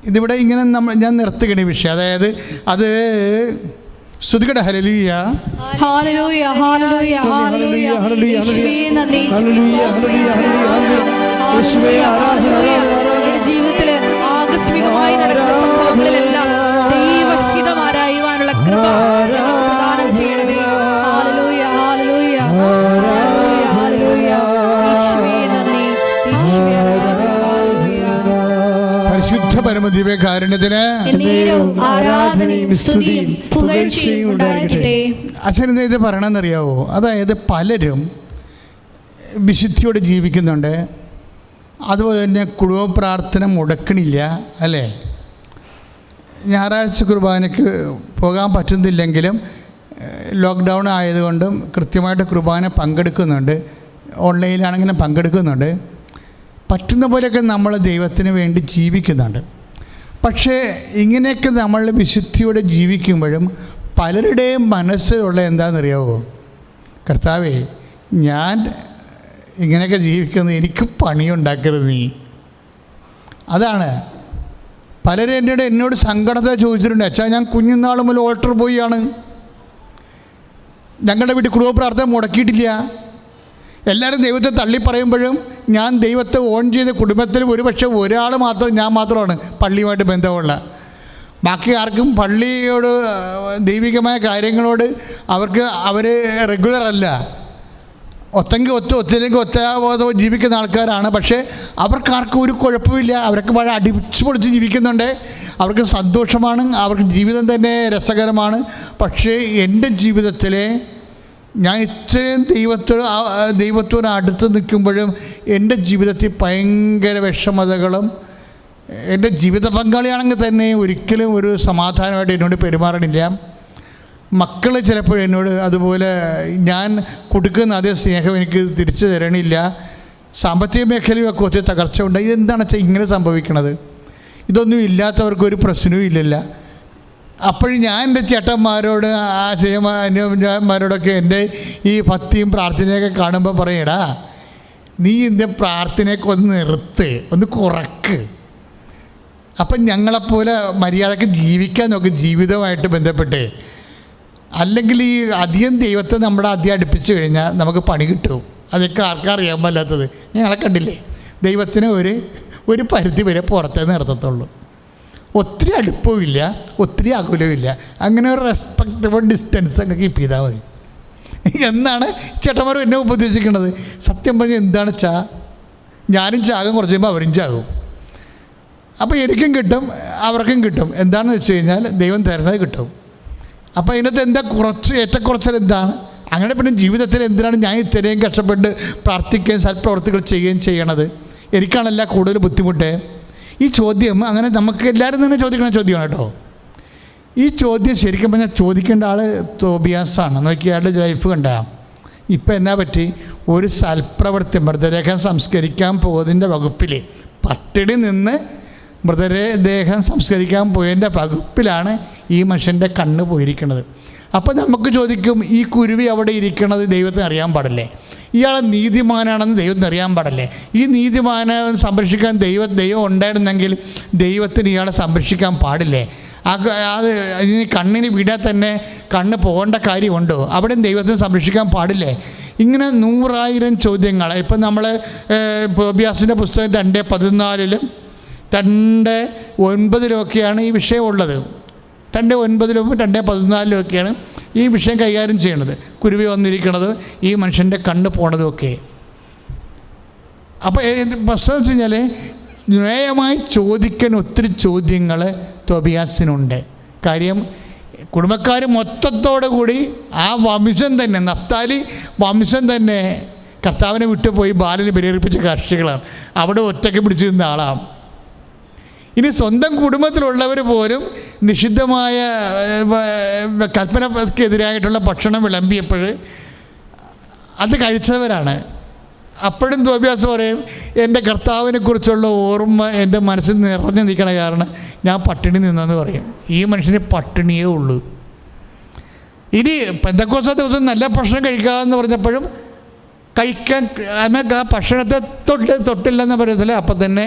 ഇതിവിടെ ഇങ്ങനെ ഞാൻ നിർത്തുകയാണ് ഈ വിഷയം. അതായത് അത് സ്തുതിക്കട്ടെ. ഹല്ലേലൂയ ഹല്ലേലൂയ ഹല്ലേലൂയ ഹല്ലേലൂയ യേശുവേ നന്ദി യേശുവേ ആരാധന ജീവിതത്തിൽ ആകസ്മികമായി നടക്കുന്ന സംഭവങ്ങളിലെല്ലാം ദൈവഹിതം അറിയുവാനുള്ള കൃപ പ്രദാനം ചെയ്യണമേ. ഹല്ലേലൂയ ഹല്ലേലൂയ ഹല്ലേലൂയ യേശുവേ നന്ദി യേശുവേ പരിശുദ്ധ പരമദിവ്യകാരുണ്യത്തിന് ആരാധനയും സ്തുതിയും പുകഴ്ചയും ഉണ്ടായിരിക്കട്ടെ. അച്ഛൻ ഇത് പറയണമെന്നറിയാവോ? അതായത് പലരും വിശുദ്ധിയോടെ ജീവിക്കുന്നുണ്ട്, അതുപോലെ തന്നെ കുടുംബ പ്രാർത്ഥന മുടക്കണില്ല, അല്ലേ? ഞായറാഴ്ച കുർബാനയ്ക്ക് പോകാൻ പറ്റുന്നില്ലെങ്കിലും ലോക്ക്ഡൗൺ ആയതുകൊണ്ടും കൃത്യമായിട്ട് കുർബാന പങ്കെടുക്കുന്നുണ്ട്, ഓൺലൈനിലാണെങ്കിലും പങ്കെടുക്കുന്നുണ്ട്. പറ്റുന്ന പോലെയൊക്കെ നമ്മൾ ദൈവത്തിന് വേണ്ടി ജീവിക്കുന്നുണ്ട്. പക്ഷേ ഇങ്ങനെയൊക്കെ നമ്മൾ വിശുദ്ധിയോടെ ജീവിക്കുമ്പോഴും പലരുടെയും മനസ്സിലുള്ള എന്താണെന്നറിയാവോ? കർത്താവേ, ഞാൻ ഇങ്ങനെയൊക്കെ ജീവിക്കുന്നത് എനിക്ക് പണിയുണ്ടാക്കരുത് നീ. അതാണ് പലരും എന്നോട് സങ്കടത്തെ ചോദിച്ചിട്ടുണ്ട്. അച്ഛാ, ഞാൻ കുഞ്ഞുനാൾ മുതൽ ഓൾട്ടർ ബോയാണ്, ഞങ്ങളുടെ വീട്ടിൽ കുടുംബ പ്രാർത്ഥന മുടക്കിയിട്ടില്ല. എല്ലാവരും ദൈവത്തെ തള്ളി പറയുമ്പോഴും ഞാൻ ദൈവത്തെ ഓൺ ചെയ്ത കുടുംബത്തിൽ ഒരുപക്ഷെ ഒരാൾ മാത്രം, ഞാൻ മാത്രമാണ് പള്ളിയുമായിട്ട് ബന്ധമുള്ള. ബാക്കി ആർക്കും പള്ളിയോട് ദൈവികമായ കാര്യങ്ങളോട് അവർ റെഗുലർ അല്ല. ഒത്തില്ലെങ്കിൽ ജീവിക്കുന്ന ആൾക്കാരാണ്. പക്ഷേ അവർക്കാർക്കും ഒരു കുഴപ്പമില്ല. അവരൊക്കെ വളരെ അടിച്ചു പൊളിച്ച് ജീവിക്കുന്നുണ്ട്. അവർക്ക് സന്തോഷമാണ്, അവർക്ക് ജീവിതം തന്നെ രസകരമാണ്. പക്ഷേ എൻ്റെ ജീവിതത്തിലെ ഞാൻ ഇത്രയും ദൈവത്തോട് അടുത്ത് നിൽക്കുമ്പോഴും എൻ്റെ ജീവിതത്തിൽ ഭയങ്കര വിഷമതകളും, എൻ്റെ ജീവിത പങ്കാളിയാണെങ്കിൽ തന്നെ ഒരിക്കലും ഒരു സമാധാനമായിട്ട് എന്നോട് പെരുമാറണില്ല. മക്കൾ ചിലപ്പോൾ എന്നോട് അതുപോലെ ഞാൻ കൊടുക്കുന്ന അതേ സ്നേഹം എനിക്ക് തിരിച്ചു തരണില്ല. സാമ്പത്തിക മേഖലയൊക്കെ ഒത്തിരി തകർച്ച ഉണ്ട്. ഇതെന്താണ് വെച്ചാൽ ഇങ്ങനെ സംഭവിക്കണത്? ഇതൊന്നും ഇല്ലാത്തവർക്കൊരു പ്രശ്നവും ഇല്ലല്ല. അപ്പോഴും ഞാൻ എൻ്റെ ചേട്ടന്മാരോട് അന്യന്മാരോടൊക്കെ എൻ്റെ ഈ ഭക്തിയും പ്രാർത്ഥനയൊക്കെ കാണുമ്പോൾ പറയടാ, നീ എൻ്റെ പ്രാർത്ഥനയൊക്കെ ഒന്ന് നിർത്ത്, ഒന്ന് കുറക്ക്. അപ്പം ഞങ്ങളെപ്പോലെ മര്യാദക്ക് ജീവിക്കാൻ നോക്കും ജീവിതവുമായിട്ട് ബന്ധപ്പെട്ട്. അല്ലെങ്കിൽ ഈ അധികം ദൈവത്തെ നമ്മുടെ അധികം അടുപ്പിച്ച് കഴിഞ്ഞാൽ നമുക്ക് പണി കിട്ടും. അതൊക്കെ ആർക്കറിയാൻ പാടില്ലാത്തത്. ഞങ്ങളെ കണ്ടില്ലേ, ദൈവത്തിന് ഒരു പരിധി വരെ പുറത്തേ നിർത്തത്തുള്ളൂ. ഒത്തിരി അടുപ്പവുമില്ല, ഒത്തിരി അകുലവുമില്ല. അങ്ങനെ ഒരു റെസ്പെക്റ്റബിൾ ഡിസ്റ്റൻസ് അങ്ങ് കീപ്പ് ചെയ്താൽ മതി എന്നാണ് ചേട്ടന്മാർ എന്നെ ഉപദേശിക്കുന്നത്. സത്യം പറഞ്ഞാൽ എന്താണ് ഞാനും ചാകും, കുറച്ച് കഴിയുമ്പോൾ അവരും ചാകും. അപ്പോൾ എനിക്കും കിട്ടും, അവർക്കും കിട്ടും. എന്താണെന്ന് വെച്ച് കഴിഞ്ഞാൽ ദൈവം തരുന്നത് കിട്ടും. അപ്പോൾ അതിനകത്ത് എന്താ ഏറ്റക്കുറച്ചിൽ എന്താണ്? അങ്ങനെ പിന്നെ ജീവിതത്തിൽ എന്തിനാണ് ഞാൻ ഇത്രയും കഷ്ടപ്പെട്ട് പ്രാർത്ഥിക്കുകയും സൽപ്രവർത്തികൾ ചെയ്യുകയും ചെയ്യണത്? എനിക്കാണല്ല കൂടുതൽ ബുദ്ധിമുട്ട്. ഈ ചോദ്യം അങ്ങനെ നമുക്ക് എല്ലാവരും തന്നെ ചോദിക്കുന്ന ചോദ്യമാണ് കേട്ടോ. ഈ ചോദ്യം ശരിക്കും പറഞ്ഞാൽ ചോദിക്കേണ്ട ആൾ തോബിയാസാണ്. നോക്കി അയാളുടെ ലൈഫ് കണ്ട. ഇപ്പം എന്നാ പറ്റി? ഒരു സൽപ്രവൃത്തി മൃതദേഹം സംസ്കരിക്കാൻ പോകുന്നതിൻ്റെ വകുപ്പിൽ പട്ടിണി നിന്ന് മൃതദേഹം സംസ്കരിക്കാൻ പോയതിൻ്റെ വകുപ്പിലാണ് ഈ മനുഷ്യൻ്റെ കണ്ണ് പോയിരിക്കുന്നത്. അപ്പോൾ നമുക്ക് ചോദിക്കും, ഈ കുരുവി അവിടെ ഇരിക്കണത് ദൈവത്തിന് അറിയാൻ പാടില്ലേ? ഇയാൾ നീതിമാനാണെന്ന് ദൈവത്തിന് അറിയാൻ പാടില്ലേ? ഈ നീതിമാനെ സംരക്ഷിക്കാൻ ദൈവം ഉണ്ടായിരുന്നെങ്കിൽ ദൈവത്തിന് ഇയാളെ സംരക്ഷിക്കാൻ പാടില്ലേ? അത് ഇനി കണ്ണിന് വീടാൻ തന്നെ കണ്ണ് പോകേണ്ട കാര്യമുണ്ടോ? അവിടെയും ദൈവത്തിന് സംരക്ഷിക്കാൻ പാടില്ലേ? ഇങ്ങനെ 100,000 ചോദ്യങ്ങൾ. ഇപ്പം നമ്മൾ തോബിയാസിൻ്റെ പുസ്തകം 2:14 2:9 ഈ വിഷയം ഉള്ളത്. 2:9 2:14 ഈ വിഷയം കൈകാര്യം ചെയ്യണത്. കുരുവി വന്നിരിക്കണത്, ഈ മനുഷ്യൻ്റെ കണ്ണ് പോണതുമൊക്കെ. അപ്പോൾ പ്രശ്നം വെച്ച് കഴിഞ്ഞാൽ ന്യായമായി ചോദിക്കാൻ ഒത്തിരി ചോദ്യങ്ങൾ തോബിയാസിനുണ്ട്. കാര്യം കുടുംബക്കാർ മൊത്തത്തോടു കൂടി ആ വംശം തന്നെ, നഫ്താലി വംശം തന്നെ കർത്താവിനെ വിട്ടുപോയി ബാലിനെ ബലിയർപ്പിച്ച കക്ഷികളാണ്. അവിടെ ഒറ്റയ്ക്ക് പിടിച്ചു നിന്ന ആളാണ്. ഇനി സ്വന്തം കുടുംബത്തിലുള്ളവർ പോലും നിഷിദ്ധമായ കൽപ്പനക്കെതിരായിട്ടുള്ള ഭക്ഷണം വിളമ്പിയപ്പോൾ അത് കഴിച്ചവരാണ്. അപ്പോഴും തോബിയാസ് പറയും, എൻ്റെ കർത്താവിനെക്കുറിച്ചുള്ള ഓർമ്മ എൻ്റെ മനസ്സിൽ നിറഞ്ഞു നിൽക്കണ കാരണം ഞാൻ പട്ടിണി നിന്നെന്ന് പറയും. ഈ മനുഷ്യന് പട്ടിണിയേ ഉള്ളൂ. ഇനി പെന്തക്കോസ്ത ദിവസം നല്ല ഭക്ഷണം കഴിക്കാമെന്ന് പറഞ്ഞപ്പോഴും കഴിക്കാൻ ആ ഭക്ഷണത്തെ തൊട്ടില്ലെന്ന് പറയത്തില്ല. അപ്പം തന്നെ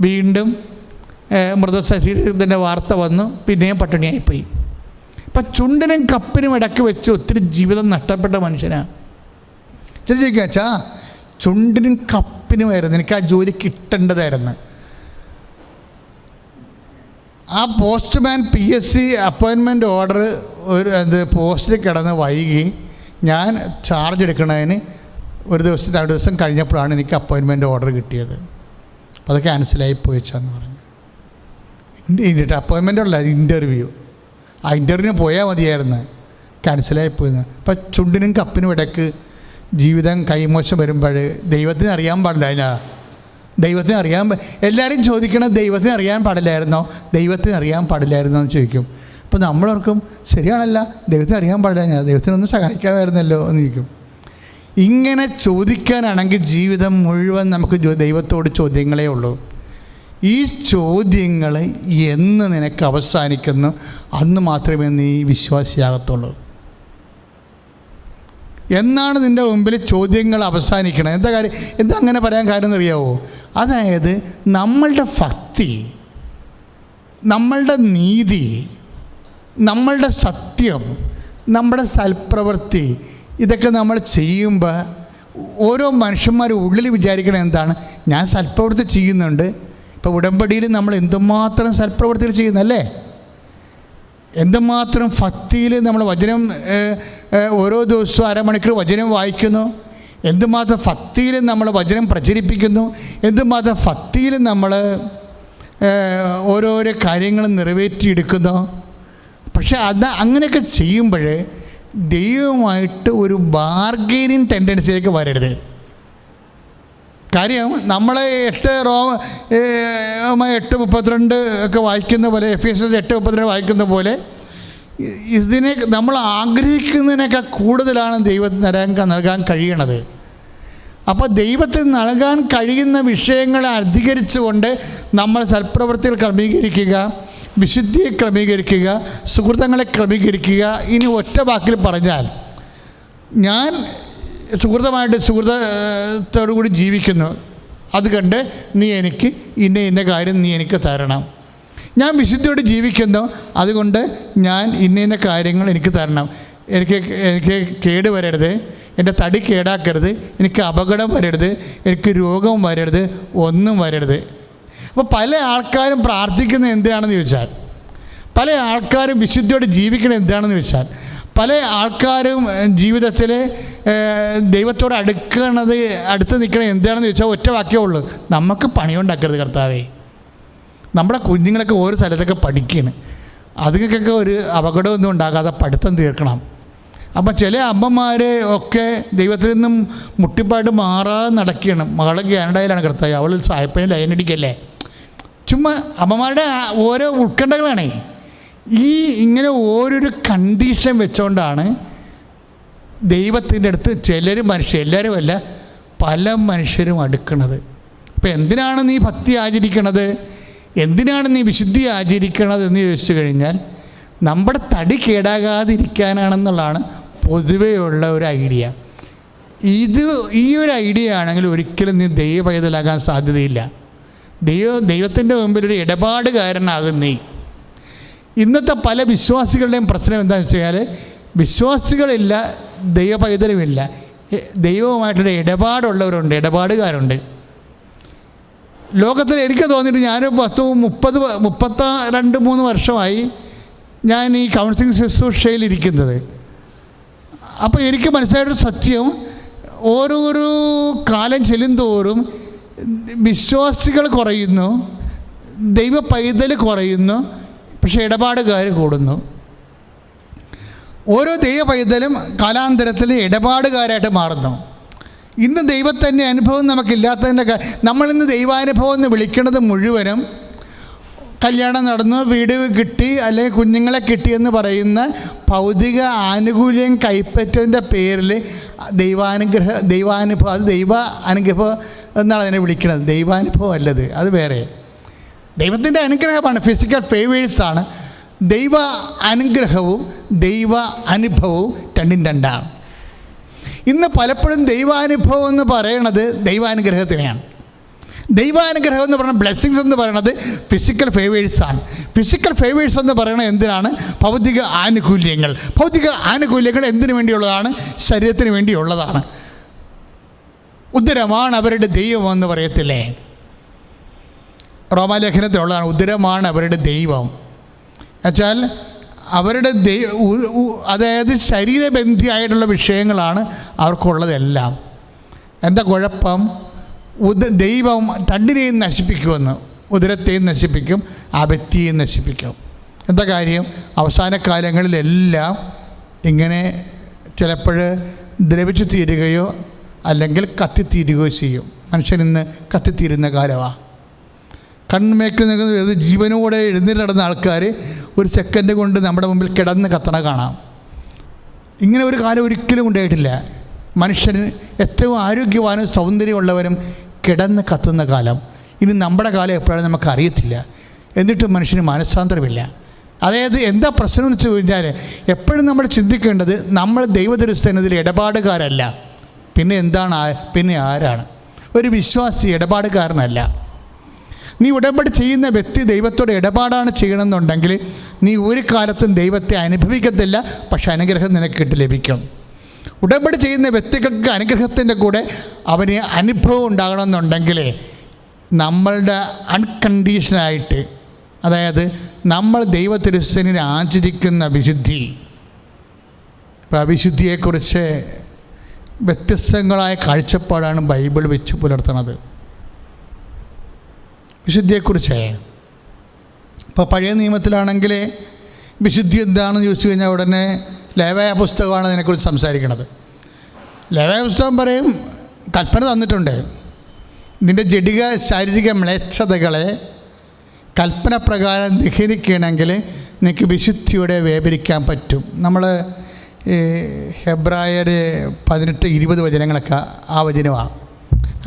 വീണ്ടും മൃതശരീരത്തിൻ്റെ വാർത്ത വന്നു, പിന്നെയും പട്ടിണിയായിപ്പോയി. അപ്പം ചുണ്ടിനും കപ്പിനും ഇടയ്ക്ക് വെച്ച് ഒത്തിരി ജീവിതം നഷ്ടപ്പെട്ട മനുഷ്യനാണ്. ചോദിക്കുക, അച്ഛാ ചുണ്ടിനും കപ്പിനുമായിരുന്നു എനിക്ക് ആ ജോലി കിട്ടേണ്ടതായിരുന്നു. ആ പോസ്റ്റ്മാൻ PSC അപ്പോയിൻമെൻറ്റ് ഓർഡർ പോസ്റ്റിൽ കിടന്ന് വൈകി ഞാൻ ചാർജ് എടുക്കുന്നതിന് ഒരു ദിവസം 2 ദിവസം കഴിഞ്ഞപ്പോഴാണ് എനിക്ക് അപ്പോയിൻമെൻറ്റ് ഓർഡർ കിട്ടിയത്. അപ്പോൾ അത് ക്യാൻസലായി പോയിച്ചാന്ന് പറഞ്ഞു. അപ്പോയിൻമെൻ്റ് ഉള്ള ഇൻ്റർവ്യൂ, ആ ഇൻ്റർവ്യൂവിന് പോയാൽ മതിയായിരുന്നു, ക്യാൻസലായി പോയെന്ന്. അപ്പം ചുണ്ടിനും കപ്പിനും ഇടയ്ക്ക് ജീവിതം കൈമോശം വരുമ്പോൾ ദൈവത്തിന് അറിയാൻ പാടില്ല. ദൈവത്തിന് അറിയാൻ എല്ലാവരും ചോദിക്കണം, ദൈവത്തിന് അറിയാൻ പാടില്ലായിരുന്നോ, ദൈവത്തിന് അറിയാൻ പാടില്ലായിരുന്നോ എന്ന് ചോദിക്കും. അപ്പോൾ നമ്മളോർക്കും ശരിയാണല്ല, ദൈവത്തിന് അറിയാൻ പാടില്ല, ഞാൻ ദൈവത്തിനൊന്ന് സഹായിക്കാമായിരുന്നല്ലോ എന്ന് ചോദിക്കും. ഇങ്ങനെ ചോദിക്കാനാണെങ്കിൽ ജീവിതം മുഴുവൻ നമുക്ക് ദൈവത്തോട് ചോദ്യങ്ങളേ ഉള്ളൂ. ഈ ചോദ്യങ്ങൾ എന്ന് നിനക്ക് അവസാനിക്കുന്നു അന്ന് മാത്രമേ നീ വിശ്വാസിയാകത്തുള്ളൂ. എന്നാണ് നിൻ്റെ മുമ്പിൽ ചോദ്യങ്ങൾ അവസാനിക്കണം? എന്താ കാര്യം, എന്താ അങ്ങനെ പറയാൻ കാര്യം എന്നറിയാവോ? അതായത് നമ്മളുടെ ഭക്തി, നമ്മളുടെ നീതി, നമ്മളുടെ സത്യം, നമ്മുടെ സൽപ്രവൃത്തി, ഇതൊക്കെ നമ്മൾ ചെയ്യുമ്പോൾ ഓരോ മനുഷ്യന്മാരും ഉള്ളിൽ വിചാരിക്കണം എന്താണ്, ഞാൻ സൽപ്രവൃത്തി ചെയ്യുന്നുണ്ട്. ഇപ്പോൾ ഉടമ്പടിയിൽ നമ്മൾ എന്തുമാത്രം സൽപ്രവൃത്തികൾ ചെയ്യുന്നല്ലേ, എന്തുമാത്രം ഭക്തിയിൽ നമ്മൾ വചനം ഓരോ ദിവസവും അരമണിക്കൂർ വചനം വായിക്കുന്നു, എന്തുമാത്രം ഭക്തിയിൽ നമ്മൾ വചനം പ്രചരിപ്പിക്കുന്നു, എന്തുമാത്രം ഭക്തിയിൽ നമ്മൾ ഓരോരോ കാര്യങ്ങൾ നിറവേറ്റിയെടുക്കുന്നു. പക്ഷെ അങ്ങനെയൊക്കെ ചെയ്യുമ്പോൾ ദൈവമായിട്ട് ഒരു ബാർഗെയിനിങ് ടെൻഡൻസിയിലേക്ക് വരരുത്. കാര്യം നമ്മൾ 8:32 ഒക്കെ വായിക്കുന്ന പോലെ, Ephesians 8:32 വായിക്കുന്ന പോലെ ഇതിനെ നമ്മൾ ആഗ്രഹിക്കുന്നതിനേക്കാൾ കൂടുതലാണ് ദൈവത്തിന് നൽകാൻ കഴിയണത്. അപ്പോൾ ദൈവത്തിന് നൽകാൻ കഴിയുന്ന വിഷയങ്ങളെ അധികരിച്ചുകൊണ്ട് നമ്മൾ സൽപ്രവൃത്തികൾ ക്രമീകരിക്കുക, വിശുദ്ധിയെ ക്രമീകരിക്കുക, സുഹൃത്തുക്കളെ ക്രമീകരിക്കുക. ഇനി ഒറ്റ വാക്കിൽ പറഞ്ഞാൽ, ഞാൻ സുഹൃത്തോടു കൂടി ജീവിക്കുന്നു, അതുകൊണ്ട് നീ എനിക്ക് ഇന്ന കാര്യം നീ എനിക്ക് തരണം. ഞാൻ വിശുദ്ധിയോട് ജീവിക്കുന്നു, അതുകൊണ്ട് ഞാൻ ഇന്ന കാര്യങ്ങൾ എനിക്ക് തരണം. എനിക്ക് കേട് വരരുത്, എൻ്റെ തടി കേടാക്കരുത്, എനിക്ക് അപകടം വരരുത്, എനിക്ക് രോഗം വരരുത്, ഒന്നും വരരുത്. അപ്പോൾ പല ആൾക്കാരും പ്രാർത്ഥിക്കുന്നത് എന്തിനാണെന്ന് ചോദിച്ചാൽ, പല ആൾക്കാരും വിശുദ്ധിയോട് ജീവിക്കുന്നത് എന്താണെന്ന് ചോദിച്ചാൽ, പല ആൾക്കാരും ജീവിതത്തിൽ ദൈവത്തോട് അടുത്ത് നിൽക്കണത് എന്താണെന്ന് ചോദിച്ചാൽ ഒറ്റ വാക്യമേ ഉള്ളൂ, നമുക്ക് പണിയുണ്ടാക്കരുത് കർത്താവേ. നമ്മുടെ കുഞ്ഞുങ്ങളൊക്കെ ഓരോ സ്ഥലത്തൊക്കെ പഠിക്കുകയാണ്, അതുങ്ങൾക്കൊക്കെ ഒരു അപകടമൊന്നും ഉണ്ടാകാതെ പഠിത്തം തീർക്കണം. അപ്പം ചില അമ്മമാർ ഒക്കെ ദൈവത്തിൽ നിന്നും മുട്ടിപ്പായിട്ട് മാറാതെ നടക്കുകയാണ്. മകളെ കാനഡയിലാണ് കർത്താവ്, അവൾ സായപ്പണി ലൈനടിക്കല്ലേ. ചുമ്മാ അമ്മമാരുടെ ഓരോ ഉത്കണ്ഠകളാണേ. ഇങ്ങനെ ഓരോരോ കണ്ടീഷൻ വെച്ചുകൊണ്ടാണ് ദൈവത്തിൻ്റെ അടുത്ത് എല്ലാവരും അല്ല, പല മനുഷ്യരും അടുക്കണത്. അപ്പം എന്തിനാണ് നീ ഭക്തി ആചരിക്കണത്, എന്തിനാണ് നീ വിശുദ്ധി ആചരിക്കണത് എന്ന് ചോദിച്ചു കഴിഞ്ഞാൽ, നമ്മുടെ തടി കേടാകാതിരിക്കാനാണെന്നുള്ളതാണ് പൊതുവെയുള്ള ഒരു ഐഡിയ. ഈ ഒരു ഐഡിയ ആണെങ്കിൽ ഒരിക്കലും നീ ദൈവപൈതലാകാൻ സാധ്യതയില്ല. ദൈവത്തിൻ്റെ മുമ്പിൽ ഒരു ഇടപാടുകാരനാകും നീ. ഇന്നത്തെ പല വിശ്വാസികളുടെയും പ്രശ്നം എന്താണെന്ന് വെച്ച് കഴിഞ്ഞാൽ, വിശ്വാസികളില്ല, ദൈവപൈതലുമില്ല, ദൈവവുമായിട്ടുള്ള ഇടപാടുള്ളവരുണ്ട്, ഇടപാടുകാരുണ്ട്. ലോകത്തിൽ എനിക്ക് തോന്നിയിട്ട് ഞാൻ 32 വർഷമായി ഞാൻ ഈ കൗൺസിലിംഗ് ശുശ്രൂഷയിലിരിക്കുന്നത്. അപ്പോൾ എനിക്ക് മനസ്സിലായൊരു സത്യം, ഓരോരോ കാലം ചെല്ലുന്തോറും വിശ്വാസികൾ കുറയുന്നു, ദൈവ പൈതൽ കുറയുന്നു, പക്ഷേ ഇടപാടുകാർ കൂടുന്നു. ഓരോ ദൈവ പൈതലും കാലാന്തരത്തിൽ ഇടപാടുകാരായിട്ട് മാറുന്നു. ഇന്ന് ദൈവത്തിൻ്റെ അനുഭവം നമുക്കില്ലാത്തതിൻ്റെ നമ്മളിന്ന് ദൈവാനുഭവം എന്ന് വിളിക്കുന്നത് മുഴുവനും കല്യാണം നടന്നു, വീട് കിട്ടി, അല്ലെങ്കിൽ കുഞ്ഞുങ്ങളെ കിട്ടിയെന്ന് പറയുന്ന ഭൗതിക ആനുകൂല്യം കൈപ്പറ്റതിൻ്റെ പേരിൽ ദൈവാനുഭവം, അത് ദൈവ അനുഗ്രഹം എന്നാണ് അതിനെ വിളിക്കുന്നത്. ദൈവാനുഭവം അല്ലത്, അത് വേറെ. ദൈവത്തിൻ്റെ അനുഗ്രഹമാണ്, ഫിസിക്കൽ ഫേവേഴ്സാണ്. ദൈവ അനുഗ്രഹവും ദൈവ അനുഭവവും രണ്ടും രണ്ടാണ്. ഇന്ന് പലപ്പോഴും ദൈവാനുഭവം എന്ന് പറയണത് ദൈവാനുഗ്രഹത്തിനെയാണ്. ദൈവാനുഗ്രഹം എന്ന് പറയുന്നത്, ബ്ലെസ്സിങ്സ് എന്ന് പറയുന്നത് ഫിസിക്കൽ ഫേവേഴ്സാണ്. ഫിസിക്കൽ ഫേവേഴ്സ് എന്ന് പറയുന്നത് എന്തിനാണ്? ഭൗതിക ആനുകൂല്യങ്ങൾ. ഭൗതിക ആനുകൂല്യങ്ങൾ എന്തിനു വേണ്ടിയുള്ളതാണ്? ശരീരത്തിന് വേണ്ടിയുള്ളതാണ്. ഉദരമാണ് അവരുടെ ദൈവം എന്ന് പറയത്തില്ലേ? റോമാലേഖനത്തിലുള്ളതാണ്, ഉദരമാണ് അവരുടെ ദൈവം. എന്നുവെച്ചാൽ അവരുടെ അതായത് ശരീരബന്ധിയായിട്ടുള്ള വിഷയങ്ങളാണ് അവർക്കുള്ളതെല്ലാം. എന്താ കുഴപ്പം? ദൈവം രണ്ടിനെയും നശിപ്പിക്കുമെന്ന്. ഉദരത്തെയും നശിപ്പിക്കും, ആ വ്യക്തിയെയും നശിപ്പിക്കും. എന്താ കാര്യം? അവസാന കാലങ്ങളിലെല്ലാം ഇങ്ങനെ ചിലപ്പോൾ ദ്രവിച്ചു തീരുകയോ അല്ലെങ്കിൽ കത്തിത്തീരുകയോ ചെയ്യും. മനുഷ്യൻ ഇന്ന് കത്തിത്തീരുന്ന കാലമാണ്. കൺമേക്കിൽ നിൽക്കുന്ന ജീവനോടെ എഴുന്നേറ്റ് നടന്ന ആൾക്കാർ ഒരു സെക്കൻഡ് കൊണ്ട് നമ്മുടെ മുമ്പിൽ കിടന്ന് കത്തണ കാണാം. ഇങ്ങനെ ഒരു കാലം ഒരിക്കലും ഉണ്ടായിട്ടില്ല. മനുഷ്യന് ഏറ്റവും ആരോഗ്യവാനും സൗന്ദര്യമുള്ളവരും കിടന്ന് കത്തുന്ന കാലം. ഇനി നമ്മുടെ കാലം എപ്പോഴാണ് നമുക്കറിയത്തില്ല. എന്നിട്ടും മനുഷ്യന് മനസ്സാന്തരമില്ല. അതായത് എന്താ പ്രശ്നം എന്ന് വെച്ച് കഴിഞ്ഞാൽ, എപ്പോഴും നമ്മൾ ചിന്തിക്കേണ്ടത് നമ്മൾ ദൈവദൃഷ്ടനതിൽ ഇടപാടുകാരല്ല. പിന്നെ എന്താണ്? പിന്നെ ആരാണ്? ഒരു വിശ്വാസി ഇടപാടുകാരനല്ല. നീ ഉടമ്പടി ചെയ്യുന്ന വ്യക്തി ദൈവത്തോട് ഇടപാടാണ് ചെയ്യണമെന്നുണ്ടെങ്കിൽ നീ ഒരു കാലത്തും ദൈവത്തെ അനുഭവിക്കത്തില്ല, പക്ഷെ അനുഗ്രഹം നിനക്ക് ലഭിക്കും. ഉടമ്പടി ചെയ്യുന്ന വ്യക്തികൾക്ക് അനുഗ്രഹത്തിൻ്റെ കൂടെ അവന് അനുഭവം ഉണ്ടാകണമെന്നുണ്ടെങ്കിൽ നമ്മളുടെ അൺകണ്ടീഷനായിട്ട്, അതായത് നമ്മൾ ദൈവത്തിരുസനിനെ ആചരിക്കുന്ന വിശുദ്ധി. ഇപ്പം അവിശുദ്ധിയെക്കുറിച്ച് വ്യത്യസ്തങ്ങളായ കാഴ്ചപ്പാടാണ് ബൈബിൾ വെച്ച് പുലർത്തുന്നത്. വിശുദ്ധിയെക്കുറിച്ച് ഇപ്പോൾ പഴയ നിയമത്തിലാണെങ്കിൽ വിശുദ്ധി എന്താണെന്ന് ചോദിച്ചു കഴിഞ്ഞാൽ ഉടനെ ലേവ്യ പുസ്തകമാണ് അതിനെക്കുറിച്ച് സംസാരിക്കുന്നത്. ലേവ്യ പുസ്തകം പറയും, കൽപ്പന തന്നിട്ടുണ്ട്, നിൻ്റെ ജഡിക ശാരീരിക മ്ലേച്ഛതകളെ കൽപ്പന പ്രകാരം ദഹിക്കണമെങ്കിൽ നിനക്ക് വിശുദ്ധിയോടെ വേപരിക്കാൻ പറ്റും. നമ്മൾ ഹെബ്രായർ 18-20 വചനങ്ങളൊക്കെ ആ വചനമാണ്.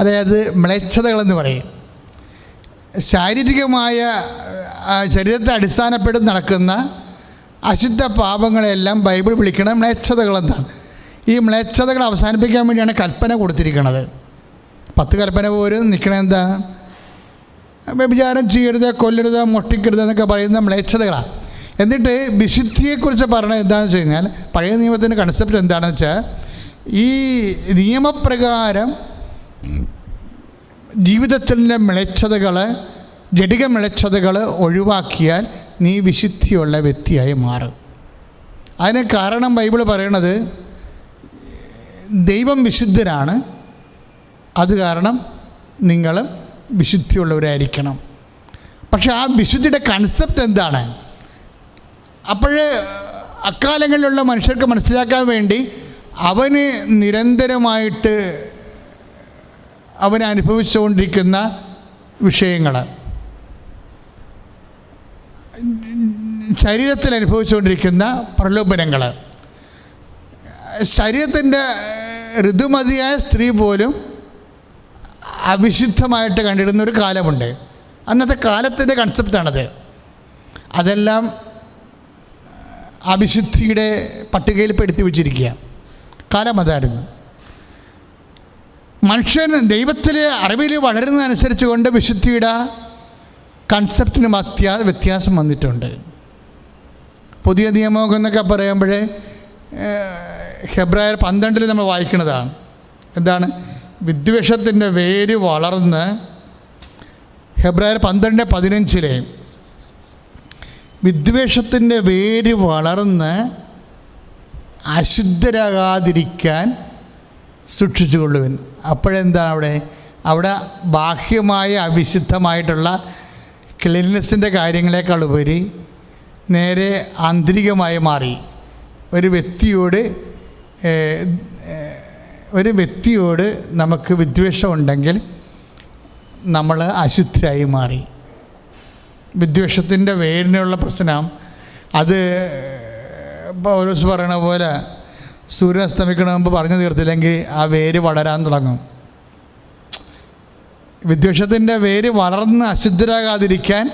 അതായത് മ്ലേച്ഛതകളെന്ന് പറയും, ശാരീരികമായ ശരീരത്തെ അടിസ്ഥാനപ്പെടുത്തി നടക്കുന്ന അശുദ്ധ പാപങ്ങളെല്ലാം ബൈബിൾ വിളിക്കണം മ്ലേച്ഛതകളെന്നാണ്. ഈ മ്ലേച്ഛതകൾ അവസാനിപ്പിക്കാൻ വേണ്ടിയാണ് കൽപ്പന കൊടുത്തിരിക്കുന്നത്. 10 കൽപ്പന പോലും നിൽക്കണത് എന്താ? വ്യഭിചാരം ചെയ്യരുത്, കൊല്ലരുത്, മോഷ്ടിക്കരുത് എന്നൊക്കെ പറയുന്ന മ്ലേച്ഛതകളാണ്. എന്നിട്ട് വിശുദ്ധിയെക്കുറിച്ച് പറയണത് എന്താണെന്ന് വെച്ച് കഴിഞ്ഞാൽ, പഴയ നിയമത്തിൻ്റെ കൺസെപ്റ്റ് എന്താണെന്ന് വെച്ചാൽ, ഈ നിയമപ്രകാരം ജീവിതത്തിൻ്റെ മ്ലേച്ഛതകൾ, ജഡിക മ്ലേച്ഛതകൾ ഒഴിവാക്കിയാൽ നീ വിശുദ്ധിയുള്ള വ്യക്തിയായി മാറും. അതിന് കാരണം ബൈബിൾ പറയണത് ദൈവം വിശുദ്ധനാണ്, അത് കാരണം നിങ്ങളും വിശുദ്ധിയുള്ളവരായിരിക്കണം. പക്ഷെ ആ വിശുദ്ധിയുടെ കൺസെപ്റ്റ് എന്താണ്? അപ്പോൾ അക്കാലങ്ങളിലുള്ള മനുഷ്യർക്ക് മനസ്സിലാക്കാൻ വേണ്ടി അവന് നിരന്തരമായിട്ട് അവൻ അനുഭവിച്ചുകൊണ്ടിരിക്കുന്ന വിഷയങ്ങൾ, ശരീരത്തിൽ അനുഭവിച്ചുകൊണ്ടിരിക്കുന്ന പ്രലോഭനങ്ങൾ, ശരീരത്തിൻ്റെ ഋതുമതിയായ സ്ത്രീ പോലും അവിശുദ്ധമായിട്ട് കണ്ടിരുന്നൊരു കാലമുണ്ട്. അന്നത്തെ കാലത്തിൻ്റെ കൺസെപ്റ്റാണത്. അതെല്ലാം അവിശുദ്ധിയുടെ പട്ടികയിൽ പെടുത്തി വച്ചിരിക്കുക. കാലം അതായിരുന്നു. മനുഷ്യൻ ദൈവത്തിലെ അറിവിൽ വളരുന്നതനുസരിച്ച് കൊണ്ട് വിശുദ്ധിയുടെ കൺസെപ്റ്റിന് വ്യത്യാസം വന്നിട്ടുണ്ട്. പുതിയ നിയമം എന്നൊക്കെ പറയുമ്പോൾ ഹെബ്രായർ 12 നമ്മൾ വായിക്കുന്നതാണ്. എന്താണ്? വിദ്വേഷത്തിൻ്റെ വേര് വളർന്ന്, ഹെബ്രായർ 12:15 വിദ്വേഷത്തിൻ്റെ വേര് വളർന്ന് അശുദ്ധരാകാതിരിക്കാൻ സൂക്ഷിച്ചുകൊള്ളുവൻ. അപ്പോഴെന്താണ് അവിടെ ബാഹ്യമായ അവിശുദ്ധമായിട്ടുള്ള ക്ലീൻനെസ്സിൻ്റെ കാര്യങ്ങളെക്കാൾ ഉപരി നേരെ ആന്തരികമായി മാറി. ഒരു വ്യക്തിയോട് നമുക്ക് വിദ്വേഷമുണ്ടെങ്കിൽ നമ്മൾ അശുദ്ധരായി മാറി. വിദ്വേഷത്തിൻ്റെ വേരിനുള്ള പ്രശ്നം അത് പൗലോസ് പറയണ പോലെ സൂര്യൻ അസ്തമിക്കണ മുമ്പ് പറഞ്ഞു തീർത്തില്ലെങ്കിൽ ആ വേര് വളരാൻ തുടങ്ങും. വിദ്വേഷത്തിൻ്റെ വേര് വളർന്ന് അശുദ്ധരാകാതിരിക്കാൻ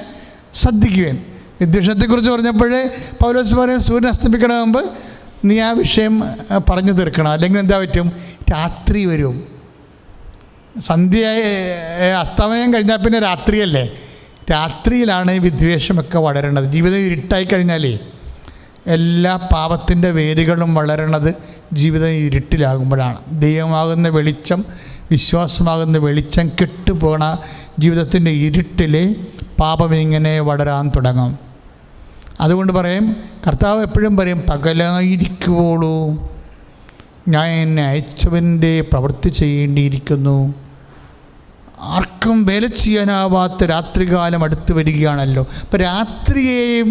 ശ്രദ്ധിക്കുവാൻ. വിദ്വേഷത്തെക്കുറിച്ച് പറഞ്ഞപ്പോൾ പൗലോസ് പറയും സൂര്യൻ അസ്തമിക്കണ മുമ്പ് നീ ആ വിഷയം പറഞ്ഞു തീർക്കണം, അല്ലെങ്കിൽ എന്താ പറ്റും, രാത്രി വരും. സന്ധ്യ അസ്തമയം കഴിഞ്ഞാൽ പിന്നെ രാത്രിയല്ലേ, രാത്രിയിലാണ് ഈ വിദ്വേഷമൊക്കെ വളരണത്. ജീവിതം ഇരുട്ടായി കഴിഞ്ഞാലേ എല്ലാ പാപത്തിൻ്റെ വേരുകളും വളരണത് ജീവിതം ഇരുട്ടിലാകുമ്പോഴാണ്. ദൈവമാകുന്ന വെളിച്ചം, വിശ്വാസമാകുന്ന വെളിച്ചം കെട്ടുപോണ ജീവിതത്തിൻ്റെ ഇരുട്ടിൽ പാപം ഇങ്ങനെ വളരാൻ തുടങ്ങും. അതുകൊണ്ട് പറയും, കർത്താവ് എപ്പോഴും പറയും, പകലായിരിക്കുവോളൂ ഞാൻ എന്നെ അയച്ചവൻ്റെ പ്രവൃത്തി ചെയ്യേണ്ടിയിരിക്കുന്നു. ആർക്കും വേല ചെയ്യാനാവാത്ത രാത്രികാലം അടുത്ത് വരികയാണല്ലോ. അപ്പോൾ രാത്രിയെയും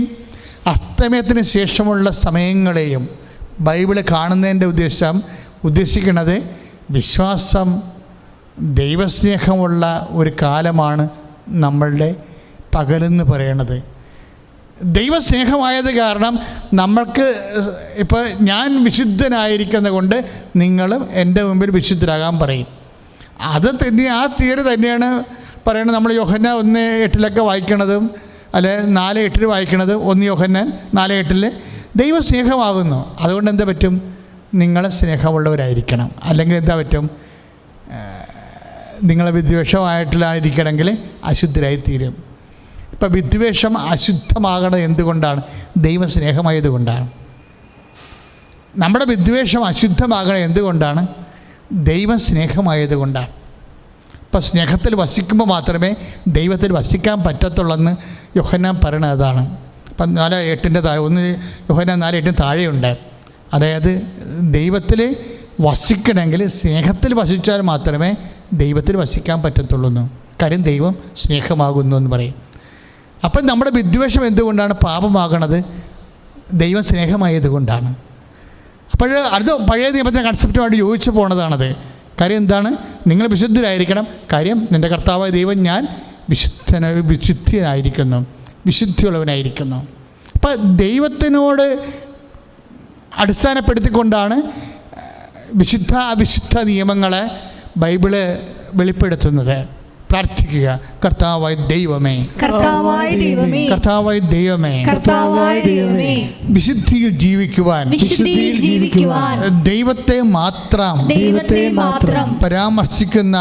അസ്തമയത്തിന് ശേഷമുള്ള സമയങ്ങളെയും ബൈബിൾ കാണുന്നതിൻ്റെ ഉദ്ദേശിക്കുന്നത് വിശ്വാസം, ദൈവസ്നേഹമുള്ള ഒരു കാലമാണ് നമ്മളുടെ പകലെന്ന് പറയണത്. ദൈവസ്നേഹമായത് കാരണം നമ്മൾക്ക് ഇപ്പോൾ ഞാൻ വിശുദ്ധനായിരിക്കുന്നത് കൊണ്ട് നിങ്ങളും എൻ്റെ മുമ്പിൽ വിശുദ്ധരാകാൻ പറയും. അത് തന്നെ ആ തിയറി തന്നെയാണ് പറയുന്നത്. നമ്മൾ യോഹന്നാൻ 1:8 വായിക്കണതും അല്ലെ 4:8 വായിക്കണതും. 1 യോഹന്നാൻ 4:8 ദൈവം സ്നേഹമാകുന്നു. അതുകൊണ്ട് എന്താ പറ്റും, നിങ്ങൾ സ്നേഹമുള്ളവരായിരിക്കണം. അല്ലെങ്കിൽ എന്താ പറ്റും, നിങ്ങൾ വിദ്വേഷമായിട്ടില്ലായിരിക്കണമെങ്കിൽ അശുദ്ധരായി തീരും. ഇപ്പം വിദ്വേഷം അശുദ്ധമാകണത് എന്തുകൊണ്ടാണ്? ദൈവസ്നേഹമായതുകൊണ്ടാണ്. നമ്മുടെ വിദ്വേഷം അശുദ്ധമാകണത് എന്തുകൊണ്ടാണ്? ദൈവസ്നേഹമായതുകൊണ്ടാണ്. ഇപ്പം സ്നേഹത്തിൽ വസിക്കുമ്പോൾ മാത്രമേ ദൈവത്തിൽ വസിക്കാൻ പറ്റത്തുള്ളെന്ന് യോഹന്നാൻ പറയണത് അതാണ്. ഇപ്പം 4:8 താഴെ 1 യോഹന്നാൻ 4:8 താഴെയുണ്ട്. അതായത് ദൈവത്തിൽ വസിക്കണമെങ്കിൽ സ്നേഹത്തിൽ വസിച്ചാൽ മാത്രമേ ദൈവത്തിൽ വസിക്കാൻ പറ്റത്തുള്ളൂ. കാര്യം ദൈവം സ്നേഹമാകുന്നു എന്ന് പറയും. അപ്പം നമ്മുടെ വിദ്വേഷം എന്തുകൊണ്ടാണ് പാപമാകണത്? ദൈവം സ്നേഹമായതുകൊണ്ടാണ്. അപ്പോൾ അത് പഴയ നിയമത്തിൻ്റെ കൺസെപ്റ്റുമായിട്ട് യോജിച്ച് പോണതാണത്. കാര്യം എന്താണ്? നിങ്ങൾ വിശുദ്ധരായിരിക്കണം. കാര്യം നിൻ്റെ കർത്താവായ ദൈവം ഞാൻ വിശുദ്ധനായിരിക്കുന്നു, വിശുദ്ധിയുള്ളവനായിരിക്കുന്നു. അപ്പം ദൈവത്തിനോട് അടിസ്ഥാനപ്പെടുത്തിക്കൊണ്ടാണ് വിശുദ്ധ അവിശുദ്ധ നിയമങ്ങളെ ബൈബിള് വെളിപ്പെടുത്തുന്നത്. പ്രാർത്ഥിക്കുക, കർത്താവായ ദൈവമേ, കർത്താവായ ദൈവമേ, കർത്താവായ ദൈവമേ, കർത്താവായ ദൈവമേ, വിശുദ്ധിയിൽ ജീവിക്കുവാൻ ദൈവത്തെ മാത്രം പരാമർശിക്കുന്ന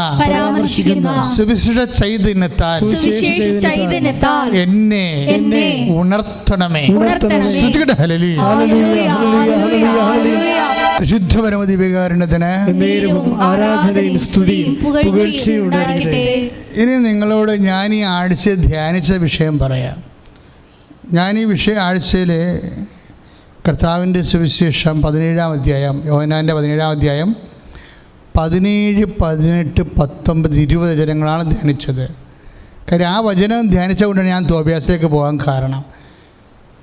സുവിശേഷ ചൈതന്യത്താൽ എന്നെ ഉണർത്തണമേ. പരിശുദ്ധ പരമദിവ്യകാരുണ്യത്തിന് ആരാധനയും സ്തുതിയും പുകഴ്ചയും ഉണ്ടാകട്ടെ. ഇനി നിങ്ങളോട് ഞാൻ ഈ ആഴ്ച ധ്യാനിച്ച വിഷയം പറയാം. ഞാൻ ഈ ആഴ്ചയിൽ കർത്താവിൻ്റെ സുവിശേഷം 17-ാം അധ്യായം, യോഹന്നാൻ്റെ 17-ാം അധ്യായം 17, 18, 19, 20 വചനങ്ങളാണ് ധ്യാനിച്ചത്. കാര്യം ആ വചനം ധ്യാനിച്ചുകൊണ്ടാണ് ഞാൻ തോബിയാസിലേക്ക് പോകാൻ കാരണം.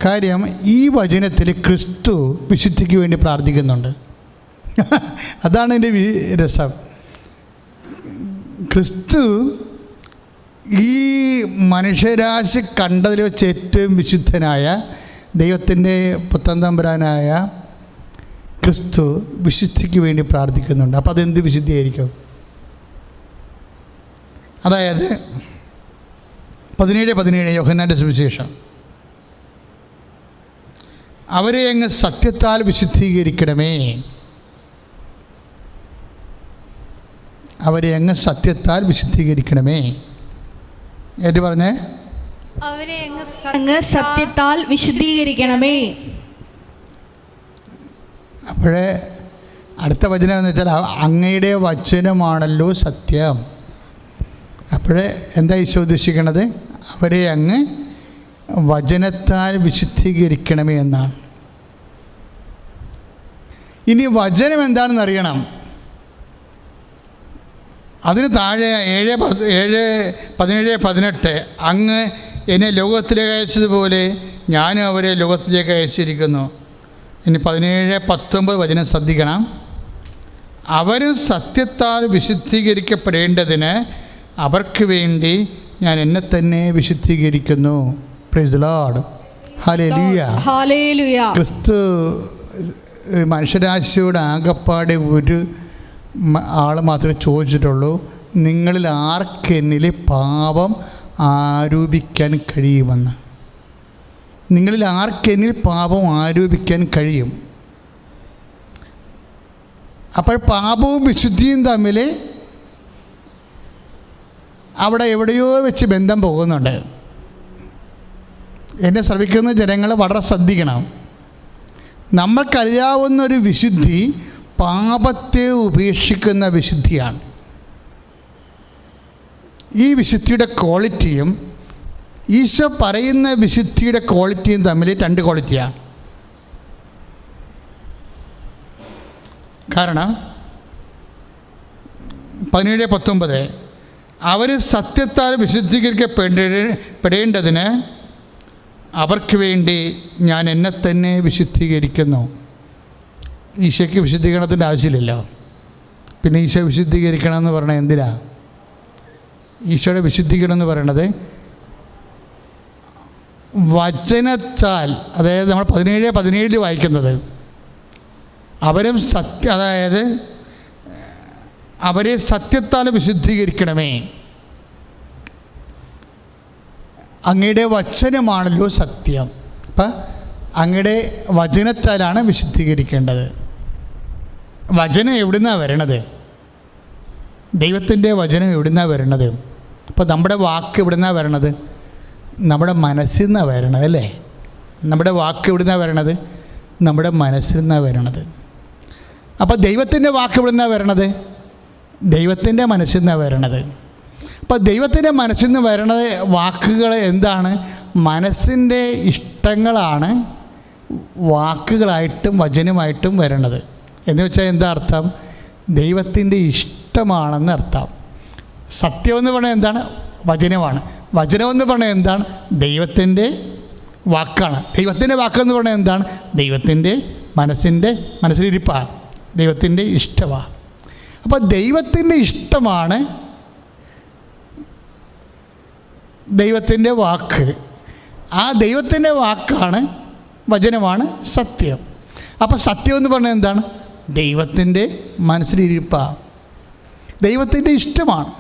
കാര്യം ഈ വചനത്തിൽ ക്രിസ്തു വിശുദ്ധിക്ക് വേണ്ടി പ്രാർത്ഥിക്കുന്നുണ്ട്. അതാണ് എൻ്റെ രസം. ക്രിസ്തു ഈ മനുഷ്യരാശി കണ്ടതിൽ വെച്ച് ഏറ്റവും വിശുദ്ധനായ ദൈവത്തിൻ്റെ പുത്രൻ തമ്പുരാനായ ക്രിസ്തു വിശുദ്ധിക്ക് വേണ്ടി പ്രാർത്ഥിക്കുന്നുണ്ട്. അപ്പോൾ അതെന്ത് വിശുദ്ധിയായിരിക്കും? അതായത് 17 യോഹന്നാൻ്റെ സുവിശേഷം, അവരെ അങ്ങ് സത്യത്താൽ വിശുദ്ധീകരിക്കണമേ, അവരെ അങ്ങ് സത്യത്താൽ വിശുദ്ധീകരിക്കണമേ. ഏത് പറഞ്ഞേ? അവരെ അങ്ങ് സത്യത്താൽ വിശുദ്ധീകരിക്കണമേ. അപ്പോഴേ അടുത്ത വചനം എന്ന് വെച്ചാൽ അങ്ങയുടെ വചനമാണല്ലോ സത്യം. അപ്പോഴേ എന്താ ഈശോ ഉദ്ദേശിക്കണത്? അവരെ അങ്ങ് വചനത്താൽ വിശുദ്ധീകരിക്കണമേ എന്നാണ്. ഇനി വചനം എന്താണെന്ന് അറിയണം. അതിന് താഴെ 17-18 അങ്ങ് എന്നെ ലോകത്തിലേക്ക് അയച്ചതുപോലെ ഞാനും അവരെ ലോകത്തിലേക്ക് അയച്ചിരിക്കുന്നു ഇനി 17-19 വചനം ശ്രദ്ധിക്കണം. അവരും സത്യത്താൽ വിശുദ്ധീകരിക്കപ്പെടേണ്ടതിന് അവർക്ക് വേണ്ടി ഞാൻ എന്നെ തന്നെ വിശുദ്ധീകരിക്കുന്നു. Praise the lord. Hallelujah. Hallelujah. ക്രിസ്തു മനുഷ്യരാശിയോട് ആകപ്പാടെ ഒരു ആൾ മാത്രമേ ചോദിച്ചിട്ടുള്ളൂ, നിങ്ങളിൽ ആർക്കെന്നിൽ പാപം ആരോപിക്കാൻ കഴിയുമെന്ന്. നിങ്ങളിൽ ആർക്കെന്നിൽ പാപം ആരോപിക്കാൻ കഴിയും. അപ്പോൾ പാപവും വിശുദ്ധിയും തമ്മിൽ അവിടെ എവിടെയോ വെച്ച് ബന്ധം പോകുന്നുണ്ട്. എന്നെ ശ്രമിക്കുന്ന ജനങ്ങൾ വളരെ ശ്രദ്ധിക്കണം. നമ്മൾക്കറിയാവുന്നൊരു വിശുദ്ധി പാപത്തെ ഉപേക്ഷിക്കുന്ന വിശുദ്ധിയാണ്. ഈ വിശുദ്ധിയുടെ ക്വാളിറ്റിയും ഈശോ പറയുന്ന വിശുദ്ധിയുടെ ക്വാളിറ്റിയും തമ്മിൽ 2 ക്വാളിറ്റിയാണ്. കാരണം 17-19 അവർ സത്യത്താൽ വിശുദ്ധീകരിക്കപ്പെടേണ്ടതിന് അവർക്ക് വേണ്ടി ഞാൻ എന്നെ തന്നെ വിശുദ്ധീകരിക്കുന്നു. ഈശോയ്ക്ക് വിശുദ്ധീകരണത്തിൻ്റെ ആവശ്യമില്ലല്ലോ. പിന്നെ ഈശോ വിശുദ്ധീകരിക്കണം എന്ന് പറഞ്ഞാൽ എന്തിനാ? ഈശോയുടെ വിശുദ്ധീകരണം എന്ന് പറയണത് വചനത്താൽ, അതായത് നമ്മൾ 17 വായിക്കുന്നത്, അവരും അതായത് അവരെ സത്യത്താൽ വിശുദ്ധീകരിക്കണമേ. അങ്ങയുടെ വചനമാണല്ലോ സത്യം. അപ്പം അങ്ങയുടെ വചനത്താലാണ് വിശുദ്ധീകരിക്കേണ്ടത്. വചനം എവിടുന്നാണ് വരണത്? ദൈവത്തിൻ്റെ വചനം എവിടുന്നാണ് വരണത്? അപ്പോൾ നമ്മുടെ വാക്ക് എവിടുന്നാണ് വരണത്? നമ്മുടെ മനസ്സിൽ നിന്നാണ് വരണത്, അല്ലേ? നമ്മുടെ വാക്ക് എവിടുന്നാണ് വരണത്? നമ്മുടെ മനസ്സിൽ നിന്നാണ് വരണത്. അപ്പോൾ ദൈവത്തിൻ്റെ വാക്ക് എവിടുന്നാണ് വരണത്? ദൈവത്തിൻ്റെ മനസ്സിൽ നിന്നാണ് വരണത്. അപ്പോൾ ദൈവത്തിൻ്റെ മനസ്സിൽ നിന്ന് വരണത് വാക്കുകൾ എന്താണ്? മനസ്സിൻ്റെ ഇഷ്ടങ്ങളാണ് വാക്കുകളായിട്ടും വചനമായിട്ടും വരണത്. എന്ന് വെച്ചാൽ എന്താ അർത്ഥം? ദൈവത്തിൻ്റെ ഇഷ്ടമാണെന്ന് അർത്ഥം. സത്യമെന്ന് പറഞ്ഞാൽ എന്താണ്? വചനമാണ്. വചനമെന്ന് പറഞ്ഞാൽ എന്താണ്? ദൈവത്തിൻ്റെ വാക്കാണ്. ദൈവത്തിൻ്റെ വാക്കെന്ന് പറഞ്ഞാൽ എന്താണ്? ദൈവത്തിൻ്റെ മനസ്സിലിരിപ്പാണ്, ദൈവത്തിൻ്റെ ഇഷ്ടമാണ്. അപ്പോൾ ദൈവത്തിൻ്റെ ഇഷ്ടമാണ് ദൈവത്തിൻ്റെ വാക്ക്. ആ ദൈവത്തിൻ്റെ വാക്കാണ്, വചനമാണ് സത്യം. അപ്പോൾ സത്യം എന്ന് പറഞ്ഞാൽ എന്താണ്? ദൈവത്തിൻ്റെ മനസ്സിലിരിപ്പാണ്, ദൈവത്തിൻ്റെ ഇഷ്ടമാണ്.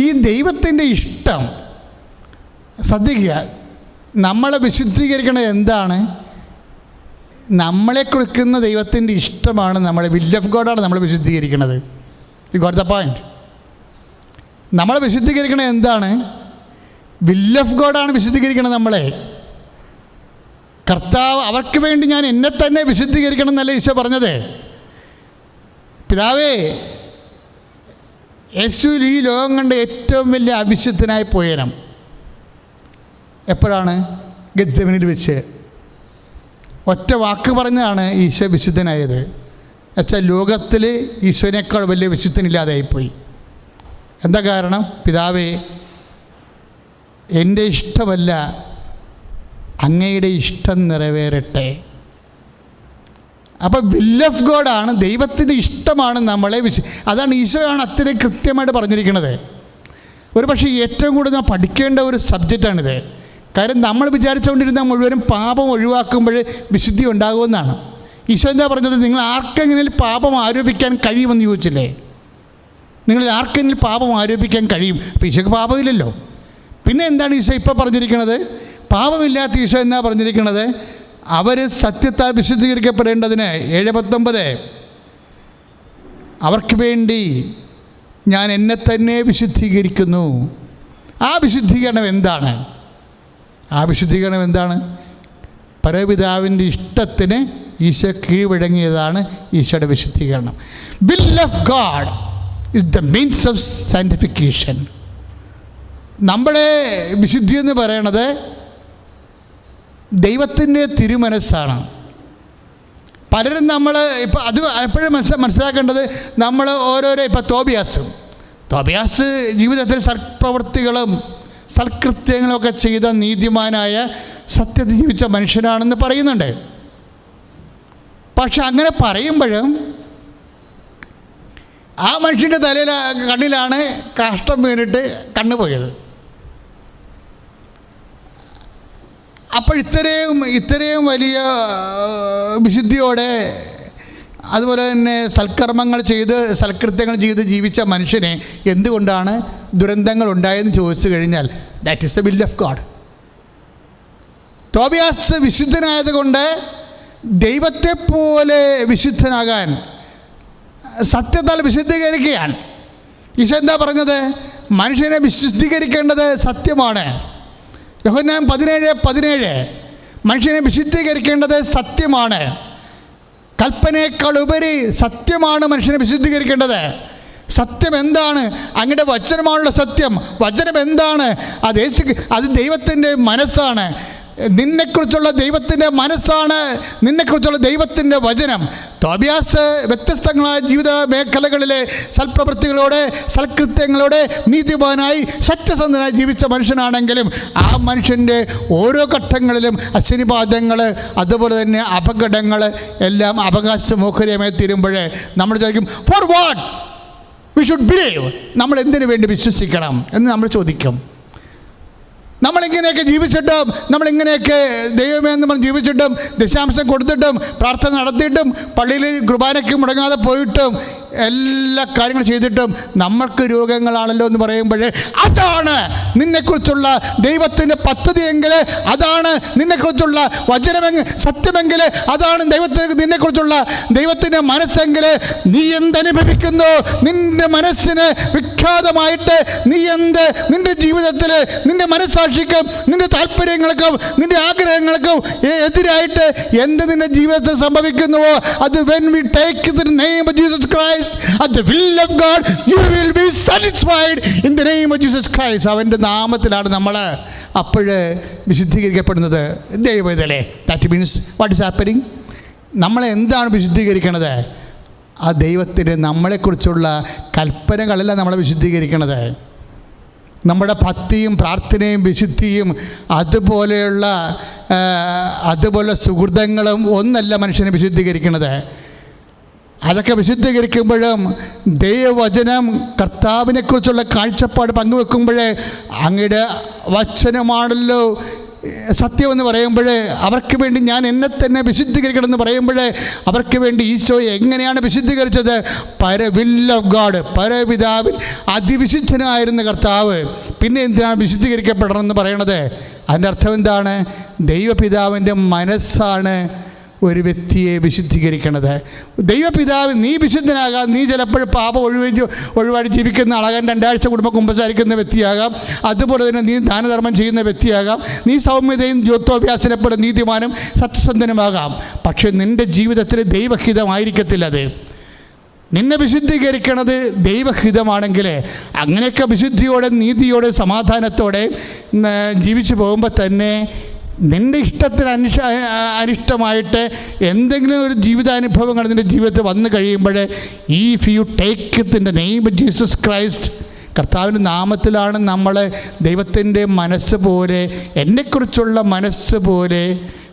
ഈ ദൈവത്തിൻ്റെ ഇഷ്ടം ശ്രദ്ധിക്കുക. നമ്മളെ വിശുദ്ധീകരിക്കണത് എന്താണ്? നമ്മളെ കുറിക്കുന്ന ദൈവത്തിൻ്റെ ഇഷ്ടമാണ്. നമ്മളെ വിൽ ഓഫ് ഗോഡാണ് നമ്മളെ വിശുദ്ധീകരിക്കുന്നത്. You got the point. നമ്മളെ വിശുദ്ധീകരിക്കണത് എന്താണ്? വിൽ ഓഫ് ഗോഡാണ് വിശുദ്ധീകരിക്കണം നമ്മളെ. കർത്താവ് അവർക്ക് വേണ്ടി ഞാൻ എന്നെ തന്നെ വിശുദ്ധീകരിക്കണം എന്നല്ല ഈശോ പറഞ്ഞത്. പിതാവേ, യേശുവിൽ ഈ ലോകം കണ്ട ഏറ്റവും വലിയ അവിശുദ്ധനായി പോയനം എപ്പോഴാണ്? ഗെത്സമനിൽ വെച്ച് ഒറ്റ വാക്ക് പറഞ്ഞാണ് ഈശോ വിശുദ്ധനായത്. എന്നുവെച്ചാൽ ലോകത്തിൽ ഈശോനേക്കാൾ വലിയ വിശുദ്ധനില്ലാതായിപ്പോയി. എന്താ കാരണം? പിതാവേ, എൻ്റെ ഇഷ്ടമല്ല, അങ്ങയുടെ ഇഷ്ടം നിറവേറട്ടെ. അപ്പോൾ വിൽ ഓഫ് ഗോഡാണ്, ദൈവത്തിൻ്റെ ഇഷ്ടമാണ് നമ്മളെ അതാണ് ഈശോയാണ് അത്രയും കൃത്യമായിട്ട് പറഞ്ഞിരിക്കുന്നത്. ഒരു പക്ഷേ ഏറ്റവും കൂടുതൽ നാം പഠിക്കേണ്ട ഒരു സബ്ജക്റ്റാണിത്. കാര്യം നമ്മൾ വിചാരിച്ചുകൊണ്ടിരുന്ന മുഴുവനും പാപം ഒഴിവാക്കുമ്പോൾ വിശുദ്ധി ഉണ്ടാകുമെന്നാണ്. ഈശോ എന്താ പറഞ്ഞത്? നിങ്ങൾ ആർക്കെങ്കിലും പാപം ആരോപിക്കാൻ കഴിയുമെന്ന് ചോദിച്ചില്ലേ? നിങ്ങൾ ആർക്കെങ്കിലും പാപം ആരോപിക്കാൻ കഴിയും. അപ്പോൾ ഈശോയ്ക്ക് പാപമില്ലല്ലോ. പിന്നെ എന്താണ് ഈശോ ഇപ്പോൾ പറഞ്ഞിരിക്കുന്നത്? പാപമില്ലാത്ത ഈശോ എന്നാ പറഞ്ഞിരിക്കുന്നത്? അവർ സത്യത്താൽ വിശുദ്ധീകരിക്കപ്പെടേണ്ടതിന് 7:19 അവർക്ക് വേണ്ടി ഞാൻ എന്നെ തന്നെ വിശുദ്ധീകരിക്കുന്നു. ആ വിശുദ്ധീകരണം എന്താണ്? ആ വിശുദ്ധീകരണം എന്താണ്? പരപിതാവിൻ്റെ ഇഷ്ടത്തിന് ഈശോ കീഴ്വഴങ്ങിയതാണ് ഈശോയുടെ വിശുദ്ധീകരണം. Will of God is the means of sanctification. നമ്മുടെ വിശുദ്ധി എന്ന് പറയണത് ദൈവത്തിൻ്റെ തിരുമനസ്സാണ്. പലരും നമ്മൾ ഇപ്പം അത് എപ്പോഴും മനസ്സിലാക്കേണ്ടത്, നമ്മൾ ഓരോരോ ഇപ്പം തോബിയാസ് ജീവിതത്തിൽ സൽപ്രവൃത്തികളും സൽകൃത്യങ്ങളൊക്കെ ചെയ്ത നീതിമാനായ സത്യത്തിൽ ജീവിച്ച മനുഷ്യനാണെന്ന് പറയുന്നുണ്ട്. പക്ഷെ അങ്ങനെ പറയുമ്പോഴും ആ മനുഷ്യൻ്റെ കണ്ണിലാണ് കാഷ്ടം വീണിട്ട് കണ്ണ് പോയത്. അപ്പോൾ ഇത്രയും വലിയ വിശുദ്ധിയോടെ അതുപോലെ തന്നെ സൽകൃത്യങ്ങൾ ചെയ്ത് ജീവിച്ച മനുഷ്യനെ എന്തുകൊണ്ടാണ് ദുരന്തങ്ങൾ ഉണ്ടായെന്ന് ചോദിച്ചു കഴിഞ്ഞാൽ that is the will of God. Tobias വിശുദ്ധനായതുകൊണ്ട് ദൈവത്തെപ്പോലെ വിശുദ്ധനാകാൻ സത്യത്താൽ വിശുദ്ധീകരിക്കുകയാണ്. ഈശോ എന്താ പറഞ്ഞത്? മനുഷ്യനെ വിശുദ്ധീകരിക്കേണ്ടത് സത്യമാണ്. യോഹന്നാൻ 17:17 മനുഷ്യനെ വിശുദ്ധീകരിക്കേണ്ടത് സത്യമാണ്. കൽപ്പനയേക്കാൾ ഉപരി സത്യമാണ് മനുഷ്യനെ വിശുദ്ധീകരിക്കേണ്ടത്. സത്യം എന്താണ്? അങ്ങയുടെ വചനമാണുള്ള സത്യം. വചനം എന്താണ്? അത് ദൈവത്തിൻ്റെ മനസ്സാണ്. നിന്നെക്കുറിച്ചുള്ള ദൈവത്തിൻ്റെ മനസ്സാണ് നിന്നെക്കുറിച്ചുള്ള ദൈവത്തിൻ്റെ വചനം. തോബിയാസ് വ്യത്യസ്തങ്ങളായ ജീവിത മേഖലകളിലെ സൽപ്രവൃത്തികളോടെ സൽകൃത്യങ്ങളോടെ നീതിമാനായി സത്യസന്ധനായി ജീവിച്ച മനുഷ്യനാണെങ്കിലും ആ മനുഷ്യൻ്റെ ഓരോ ഘട്ടങ്ങളിലും അശ്വനിപാതങ്ങൾ അതുപോലെ തന്നെ അപകടങ്ങൾ എല്ലാം അവകാശമോഹര്യമായി തീരുമ്പോൾ നമ്മൾ ചോദിക്കും, for what we should believe? നമ്മൾ എന്തിനു വേണ്ടി വിശ്വസിക്കണം എന്ന് നമ്മൾ ചോദിക്കും. നമ്മളിങ്ങനെയൊക്കെ ജീവിച്ചിട്ടും നമ്മളിങ്ങനെയൊക്കെ ദൈവമേ എന്ന് പറഞ്ഞ് ജീവിച്ചിട്ടും ദശാംശം കൊടുത്തിട്ടും പ്രാർത്ഥന നടത്തിയിട്ടും പള്ളിയിൽ കുർബാനയ്ക്ക് മുടങ്ങാതെ പോയിട്ടും എല്ലാ കാര്യങ്ങളും ചെയ്തിട്ടും നമ്മൾക്ക് രോഗങ്ങളാണല്ലോ എന്ന് പറയുമ്പോൾ അതാണ് നിന്നെക്കുറിച്ചുള്ള ദൈവത്തിൻ്റെ പദ്ധതിയെങ്കിൽ, അതാണ് നിന്നെക്കുറിച്ചുള്ള വചനമെങ്കിൽ സത്യമെങ്കിൽ, അതാണ് നിന്നെക്കുറിച്ചുള്ള ദൈവത്തിൻ്റെ മനസ്സെങ്കിൽ നീ എന്തനുഭവിക്കുന്നു? നിൻ്റെ മനസ്സിന് വിഖ്യാതമായിട്ട് നിൻ്റെ ജീവിതത്തിൽ നിൻ്റെ മനസ്സാക്ഷിക്കും നിൻ്റെ താല്പര്യങ്ങൾക്കും നിൻ്റെ ആഗ്രഹങ്ങൾക്കും എതിരായിട്ട് നിൻ്റെ ജീവിതത്തിൽ സംഭവിക്കുന്നുവോ അത് when we take the name of Jesus Christ at the will of God, you will be satisfied in the name of Jesus Christ. അവൻ്റെ നാമത്തിലാണ് നമ്മൾ അപ്പോൾ വിശുദ്ധീകരിക്കപ്പെടുന്നത്. ദൈവവേദനേ, that means what is happening? നമ്മളെ എന്താണ് വിശുദ്ധീകരിക്കണത്? ആ ദൈവത്തിൻ്റെ നമ്മളെക്കുറിച്ചുള്ള കൽപ്പനകളല്ല നമ്മളെ വിശുദ്ധീകരിക്കണത്. നമ്മുടെ ഭക്തിയും പ്രാർത്ഥനയും വിശുദ്ധിയും അതുപോലെ സുഹൃതങ്ങളും ഒന്നല്ല മനുഷ്യനെ വിശുദ്ധീകരിക്കുന്നത്. അതൊക്കെ വിശുദ്ധീകരിക്കുമ്പോഴും ദൈവവചനം കർത്താവിനെക്കുറിച്ചുള്ള കാഴ്ചപ്പാട് പങ്കുവെക്കുമ്പോഴേ അങ്ങയുടെ വചനമാണല്ലോ സത്യമെന്ന് പറയുമ്പോൾ അവർക്ക് വേണ്ടി ഞാൻ എന്നെ തന്നെ വിശുദ്ധീകരിക്കണമെന്ന് പറയുമ്പോൾ അവർക്ക് വേണ്ടി ഈശോ എങ്ങനെയാണ് വിശുദ്ധീകരിച്ചത്? വിൽ ഓഫ് ഗോഡ്, പരപിതാവിൽ അതിവിശുദ്ധനായിരുന്ന കർത്താവ് പിന്നെ എന്തിനാണ് വിശുദ്ധീകരിക്കപ്പെടണമെന്ന് പറയണത്? അതിൻ്റെ അർത്ഥം എന്താണ്? ദൈവപിതാവിൻ്റെ മനസ്സാണ് ഒരു വ്യക്തിയെ വിശുദ്ധീകരിക്കണത്. ദൈവപിതാവ് നീ വിശുദ്ധനാകാം. നീ ചിലപ്പോൾ പാപം ഒഴിവാടി ജീവിക്കുന്ന ആളാകാം, 2 ആഴ്ച കുടുംബം കുമ്പസാരിക്കുന്ന വ്യക്തിയാകാം, അതുപോലെ തന്നെ നീ ദാനധർമ്മം ചെയ്യുന്ന വ്യക്തിയാകാം, നീ സൗമ്യതയും ജ്യോത്തോഭ്യാസനെ പോലെ നീതിമാനും സത്യസന്ധനുമാകാം. പക്ഷേ നിൻ്റെ ജീവിതത്തിൽ ദൈവഹിതമായിരിക്കത്തില്ല. അത് നിന്നെ വിശുദ്ധീകരിക്കണത് ദൈവഹിതമാണെങ്കിൽ അങ്ങനെയൊക്കെ വിശുദ്ധിയോടെ നീതിയോടെ സമാധാനത്തോടെ ജീവിച്ചു പോകുമ്പോൾ തന്നെ നിൻ്റെ ഇഷ്ടത്തിന് അനിഷ്ടമായിട്ട് എന്തെങ്കിലും ഒരു ജീവിതാനുഭവങ്ങൾ നിൻ്റെ ജീവിതത്തിൽ വന്നു കഴിയുമ്പോൾ if you take it in the name of Jesus Christ, കർത്താവിൻ്റെ നാമത്തിലാണ് നമ്മൾ ദൈവത്തിൻ്റെ മനസ്സ് പോലെ, എന്നെക്കുറിച്ചുള്ള മനസ്സ് പോലെ,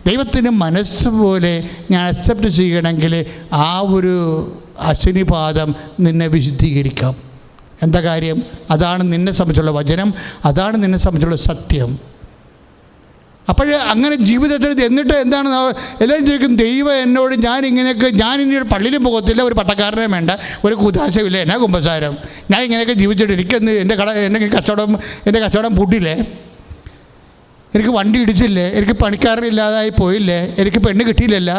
ദൈവത്തിൻ്റെ മനസ്സ് പോലെ ഞാൻ അക്സെപ്റ്റ് ചെയ്യണമെങ്കിൽ ആ ഒരു അശനിപാതം നിന്നെ വിശുദ്ധീകരിക്കാം. എന്താ കാര്യം? അതാണ് നിന്നെ സംബന്ധിച്ചുള്ള വചനം, അതാണ് നിന്നെ സംബന്ധിച്ചുള്ള സത്യം. അപ്പോൾ അങ്ങനെ ജീവിതത്തിൽ എന്നിട്ട് എന്താണ് എല്ലാവരും ചോദിക്കും, ദൈവം എന്നോട് ഞാൻ ഇനി ഒരു പള്ളിയിലും പോകത്തില്ല, ഒരു പട്ടക്കാരനെ വേണ്ട, ഒരു കുതാശമില്ല, എന്നാ കുമ്പസാരം, ഞാൻ ഇങ്ങനെയൊക്കെ ജീവിച്ചിട്ട് എനിക്കെന്ന് എൻ്റെ കച്ചവടം പൂട്ടില്ലേ, എനിക്ക് വണ്ടി ഇടിച്ചില്ലേ, എനിക്ക് പണിക്കാരനില്ലാതായി പോയില്ലേ, എനിക്ക് പെണ്ണ് കിട്ടിയില്ലല്ല,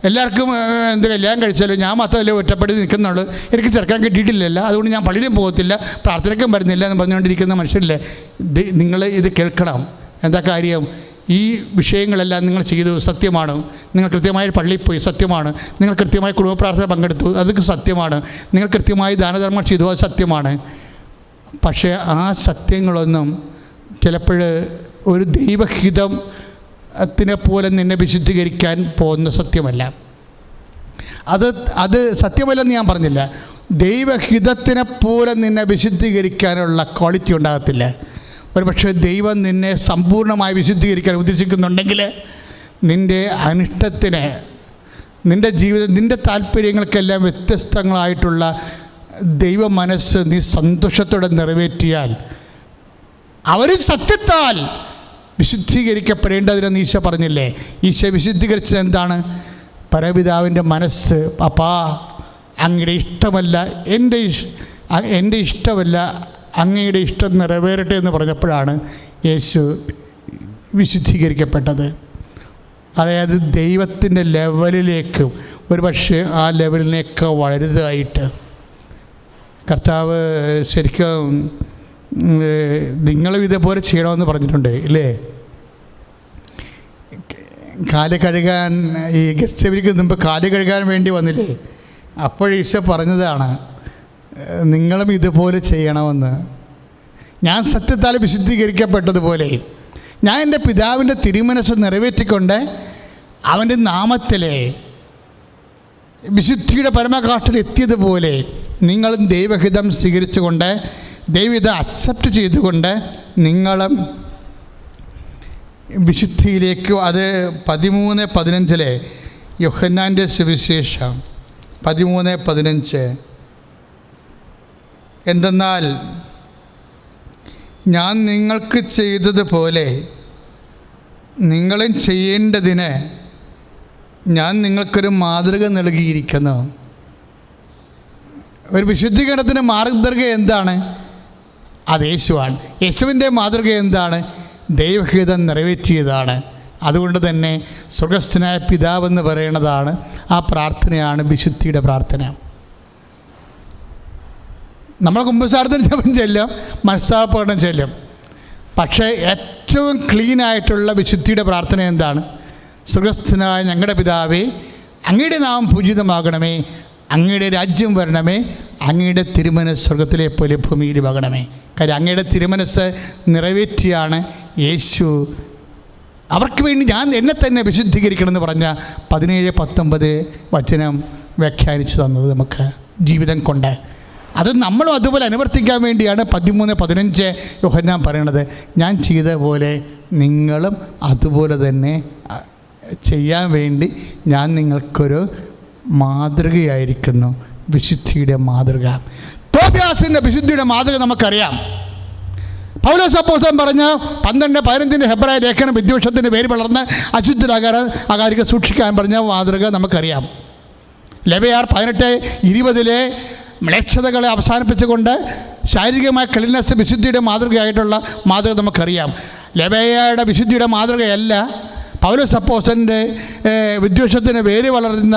എല്ലാവർക്കും കല്യാണം കഴിച്ചാലും ഞാൻ മാത്രമല്ലേ ഒറ്റപ്പെട്ട് നിൽക്കുന്നുള്ളൂ, എനിക്ക് ചെറുക്കാൻ കിട്ടിയിട്ടില്ലല്ലോ, അതുകൊണ്ട് ഞാൻ പള്ളിയിലും പോകത്തില്ല, പ്രാർത്ഥനയ്ക്കും വരുന്നില്ല എന്ന് പറഞ്ഞുകൊണ്ടിരിക്കുന്ന മനുഷ്യരില്ലേ. നിങ്ങൾ ഇത് കേൾക്കണം. എന്താ കാര്യം? ഈ വിഷയങ്ങളെല്ലാം നിങ്ങൾ ചെയ്തു സത്യമാണ്. നിങ്ങൾ കൃത്യമായി പള്ളിയിൽ പോയി സത്യമാണ്. നിങ്ങൾ കൃത്യമായി കുടുംബ പ്രാർത്ഥന പങ്കെടുത്തു അതൊക്കെ സത്യമാണ്. നിങ്ങൾ കൃത്യമായി ദാനധർമ്മം ചെയ്തു അത് സത്യമാണ്. പക്ഷേ ആ സത്യങ്ങളൊന്നും ചിലപ്പോൾ ഒരു ദൈവഹിതത്തിനെ പോലെ നിന്നെ വിശുദ്ധീകരിക്കാൻ പോകുന്ന സത്യമല്ല. അത് സത്യമല്ലെന്ന് ഞാൻ പറഞ്ഞില്ല. ദൈവഹിതത്തിനെ പോലെ നിന്നെ വിശുദ്ധീകരിക്കാനുള്ള ക്വാളിറ്റി ഉണ്ടാകത്തില്ല. ഒരു പക്ഷേ ദൈവം നിന്നെ സമ്പൂർണ്ണമായി വിശുദ്ധീകരിക്കാൻ ഉദ്ദേശിക്കുന്നുണ്ടെങ്കിൽ നിൻ്റെ അനിഷ്ടത്തിന് നിൻ്റെ ജീവിതം, നിൻ്റെ താല്പര്യങ്ങൾക്കെല്ലാം വ്യത്യസ്തങ്ങളായിട്ടുള്ള ദൈവ മനസ്സ് നീ സന്തോഷത്തോടെ നിറവേറ്റിയാൽ അവർ സത്യത്താൽ വിശുദ്ധീകരിക്കപ്പെടേണ്ടതിനെന്ന് ഈശോ പറഞ്ഞില്ലേ? ഈശോ വിശുദ്ധീകരിച്ചത് എന്താണ്? പരപിതാവിൻ്റെ മനസ്സ്, അപ്പാ അങ്ങയുടെ ഇഷ്ടമല്ല എൻ്റെ ഇഷ്ടമല്ല, അങ്ങയുടെ ഇഷ്ടം നിറവേറട്ടെ എന്ന് പറഞ്ഞപ്പോഴാണ് യേശു വിശുദ്ധീകരിക്കപ്പെട്ടത്. അതായത് ദൈവത്തിൻ്റെ ലെവലിലേക്ക്, ഒരു പക്ഷേ ആ ലെവലിനേക്ക് വലുതായിട്ട് കർത്താവ് ശരിക്കും നിങ്ങളും ഇതേപോലെ ചെയ്യണമെന്ന് പറഞ്ഞിട്ടുണ്ട് ഇല്ലേ? കാല് കഴുകാൻ, ഈ ഗെത്സെമനിക്ക് മുമ്പ് കാല് കഴുകാൻ വേണ്ടി വന്നില്ലേ? അപ്പോൾ ഈശോ പറഞ്ഞതാണ് നിങ്ങളും ഇതുപോലെ ചെയ്യണമെന്ന്. ഞാൻ സത്യത്താൽ വിശുദ്ധീകരിക്കപ്പെട്ടതുപോലെ ഞാൻ എൻ്റെ പിതാവിൻ്റെ തിരുമനസ്സ് നിറവേറ്റിക്കൊണ്ട് അവൻ്റെ നാമത്തിലെ വിശുദ്ധിയുടെ പരമകാഷ്ഠയിൽ എത്തിയതുപോലെ നിങ്ങളും ദൈവഹിതം സ്വീകരിച്ചുകൊണ്ട്, ദൈവഹിതം അക്സെപ്റ്റ് ചെയ്തുകൊണ്ട് നിങ്ങളും വിശുദ്ധിയിലേക്ക്. അത് 13:15 യോഹന്നാൻ്റെ സുവിശേഷം 13:15. എന്തെന്നാൽ ഞാൻ നിങ്ങൾക്ക് ചെയ്തതുപോലെ നിങ്ങളും ചെയ്യേണ്ടതിന് ഞാൻ നിങ്ങൾക്കൊരു മാതൃക നൽകിയിരിക്കുന്നു. ഒരു വിശുദ്ധീകരണത്തിന് മാർഗദർശക എന്താണ്? അത് യേശുവാണ്. യേശുവിൻ്റെ മാതൃക എന്താണ്? ദൈവഹിതം നിറവേറ്റിയതാണ്. അതുകൊണ്ട് തന്നെ സ്വർഗസ്ഥനായ പിതാവെന്ന് പറയുന്നതാണ്, ആ പ്രാർത്ഥനയാണ് വിശുദ്ധിയുടെ പ്രാർത്ഥന. നമ്മൾ കുമ്പസാരത്തിന് ജപം ചെല്ലും, മനസ്താപകരണം ചെല്ലും. പക്ഷേ ഏറ്റവും ക്ലീനായിട്ടുള്ള വിശുദ്ധിയുടെ പ്രാർത്ഥന എന്താണ്? സ്വർഗസ്ഥനായ ഞങ്ങളുടെ പിതാവേ, അങ്ങയുടെ നാമം പൂജിതമാകണമേ, അങ്ങയുടെ രാജ്യം വരണമേ, അങ്ങയുടെ തിരുമനസ് സ്വർഗത്തിലെ പോലെ ഭൂമിയിലുമാകണമേ. കാര്യം അങ്ങയുടെ തിരുമനസ് നിറവേറ്റിയാണ് യേശു അവർക്ക് വേണ്ടി ഞാൻ എന്നെ തന്നെ വിശുദ്ധീകരിക്കണമെന്ന് പറഞ്ഞ 17-19 വചനം വ്യാഖ്യാനിച്ച് തന്നത് നമുക്ക് ജീവിതം കൊണ്ട്. അത് നമ്മളും അതുപോലെ അനുവർത്തിക്കാൻ വേണ്ടിയാണ് 13-15 യോഹന്നാൻ പറയണത്. ഞാൻ ചെയ്ത പോലെ നിങ്ങളും അതുപോലെ തന്നെ ചെയ്യാൻ വേണ്ടി ഞാൻ നിങ്ങൾക്കൊരു മാതൃകയായിരിക്കുന്നു. വിശുദ്ധിയുടെ മാതൃക. തോബിയാസിൻ്റെ വിശുദ്ധിയുടെ മാതൃക നമുക്കറിയാം. പൗലോസ് അപ്പോസ്തലൻ പറഞ്ഞ 12-15 ഹെബ്രായ ലേഖനം വിദ്വേഷത്തിൻ്റെ പേര് വളർന്ന് അശുദ്ധരാകാതെ സൂക്ഷിക്കാൻ പറഞ്ഞ മാതൃക നമുക്കറിയാം. ലെവയാർ 18-20 മ്ലേച്ഛതകളെ അവസാനിപ്പിച്ചുകൊണ്ട് ശാരീരികമായ ക്ലീൻനെസ് വിശുദ്ധിയുടെ മാതൃകയായിട്ടുള്ള മാതൃക നമുക്കറിയാം. ലെവയായുടെ വിശുദ്ധിയുടെ മാതൃകയല്ല പൗലോസ് അപ്പോസ്തലൻ്റെ വിദ്വേഷത്തിന് വേര് വളർന്ന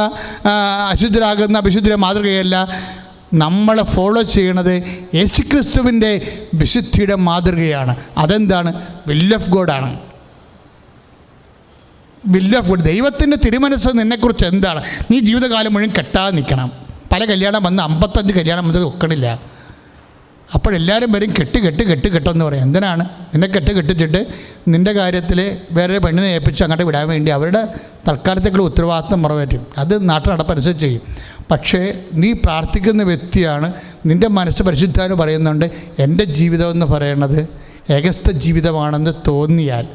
അശുദ്ധരാകുന്ന വിശുദ്ധിയുടെ മാതൃകയല്ല. നമ്മൾ ഫോളോ ചെയ്യണത് യേശുക്രിസ്തുവിൻ്റെ വിശുദ്ധിയുടെ മാതൃകയാണ്. അതെന്താണ്? വിൽ ഓഫ് ഗോഡാണ്. Will of God. ദൈവത്തിൻ്റെ തിരുമനസ്സ് നിന്നെക്കുറിച്ച് എന്താണ്? നീ ജീവിതകാലം മുഴുവൻ കെട്ടാതെ നിൽക്കണം. പല കല്യാണം വന്ന് 55 കല്യാണം വന്ന് വെക്കണില്ല. അപ്പോഴെല്ലാവരും വരും കെട്ടെന്ന് പറയും. എന്തിനാണ്? നിന്നെ കെട്ടിച്ചിട്ട് നിൻ്റെ കാര്യത്തിൽ വേറെ പെണ്ണിനെ ഏൽപ്പിച്ച് അങ്ങോട്ട് വിടാൻ വേണ്ടി അവരുടെ തൽക്കാലത്തേക്കുള്ള ഉത്തരവാദിത്വം നിറവേറ്റും. അത് നാട്ടു നടപ്പനുസരിച്ച് ചെയ്യും. പക്ഷേ നീ പ്രാർത്ഥിക്കുന്ന വ്യക്തിയാണ്. നിൻ്റെ മനസ്സ് പരിശുദ്ധാന് പറയുന്നുണ്ട് എൻ്റെ ജീവിതം എന്ന് പറയുന്നത് ഏകസ്ഥ ജീവിതമാണെന്ന് തോന്നിയാൽ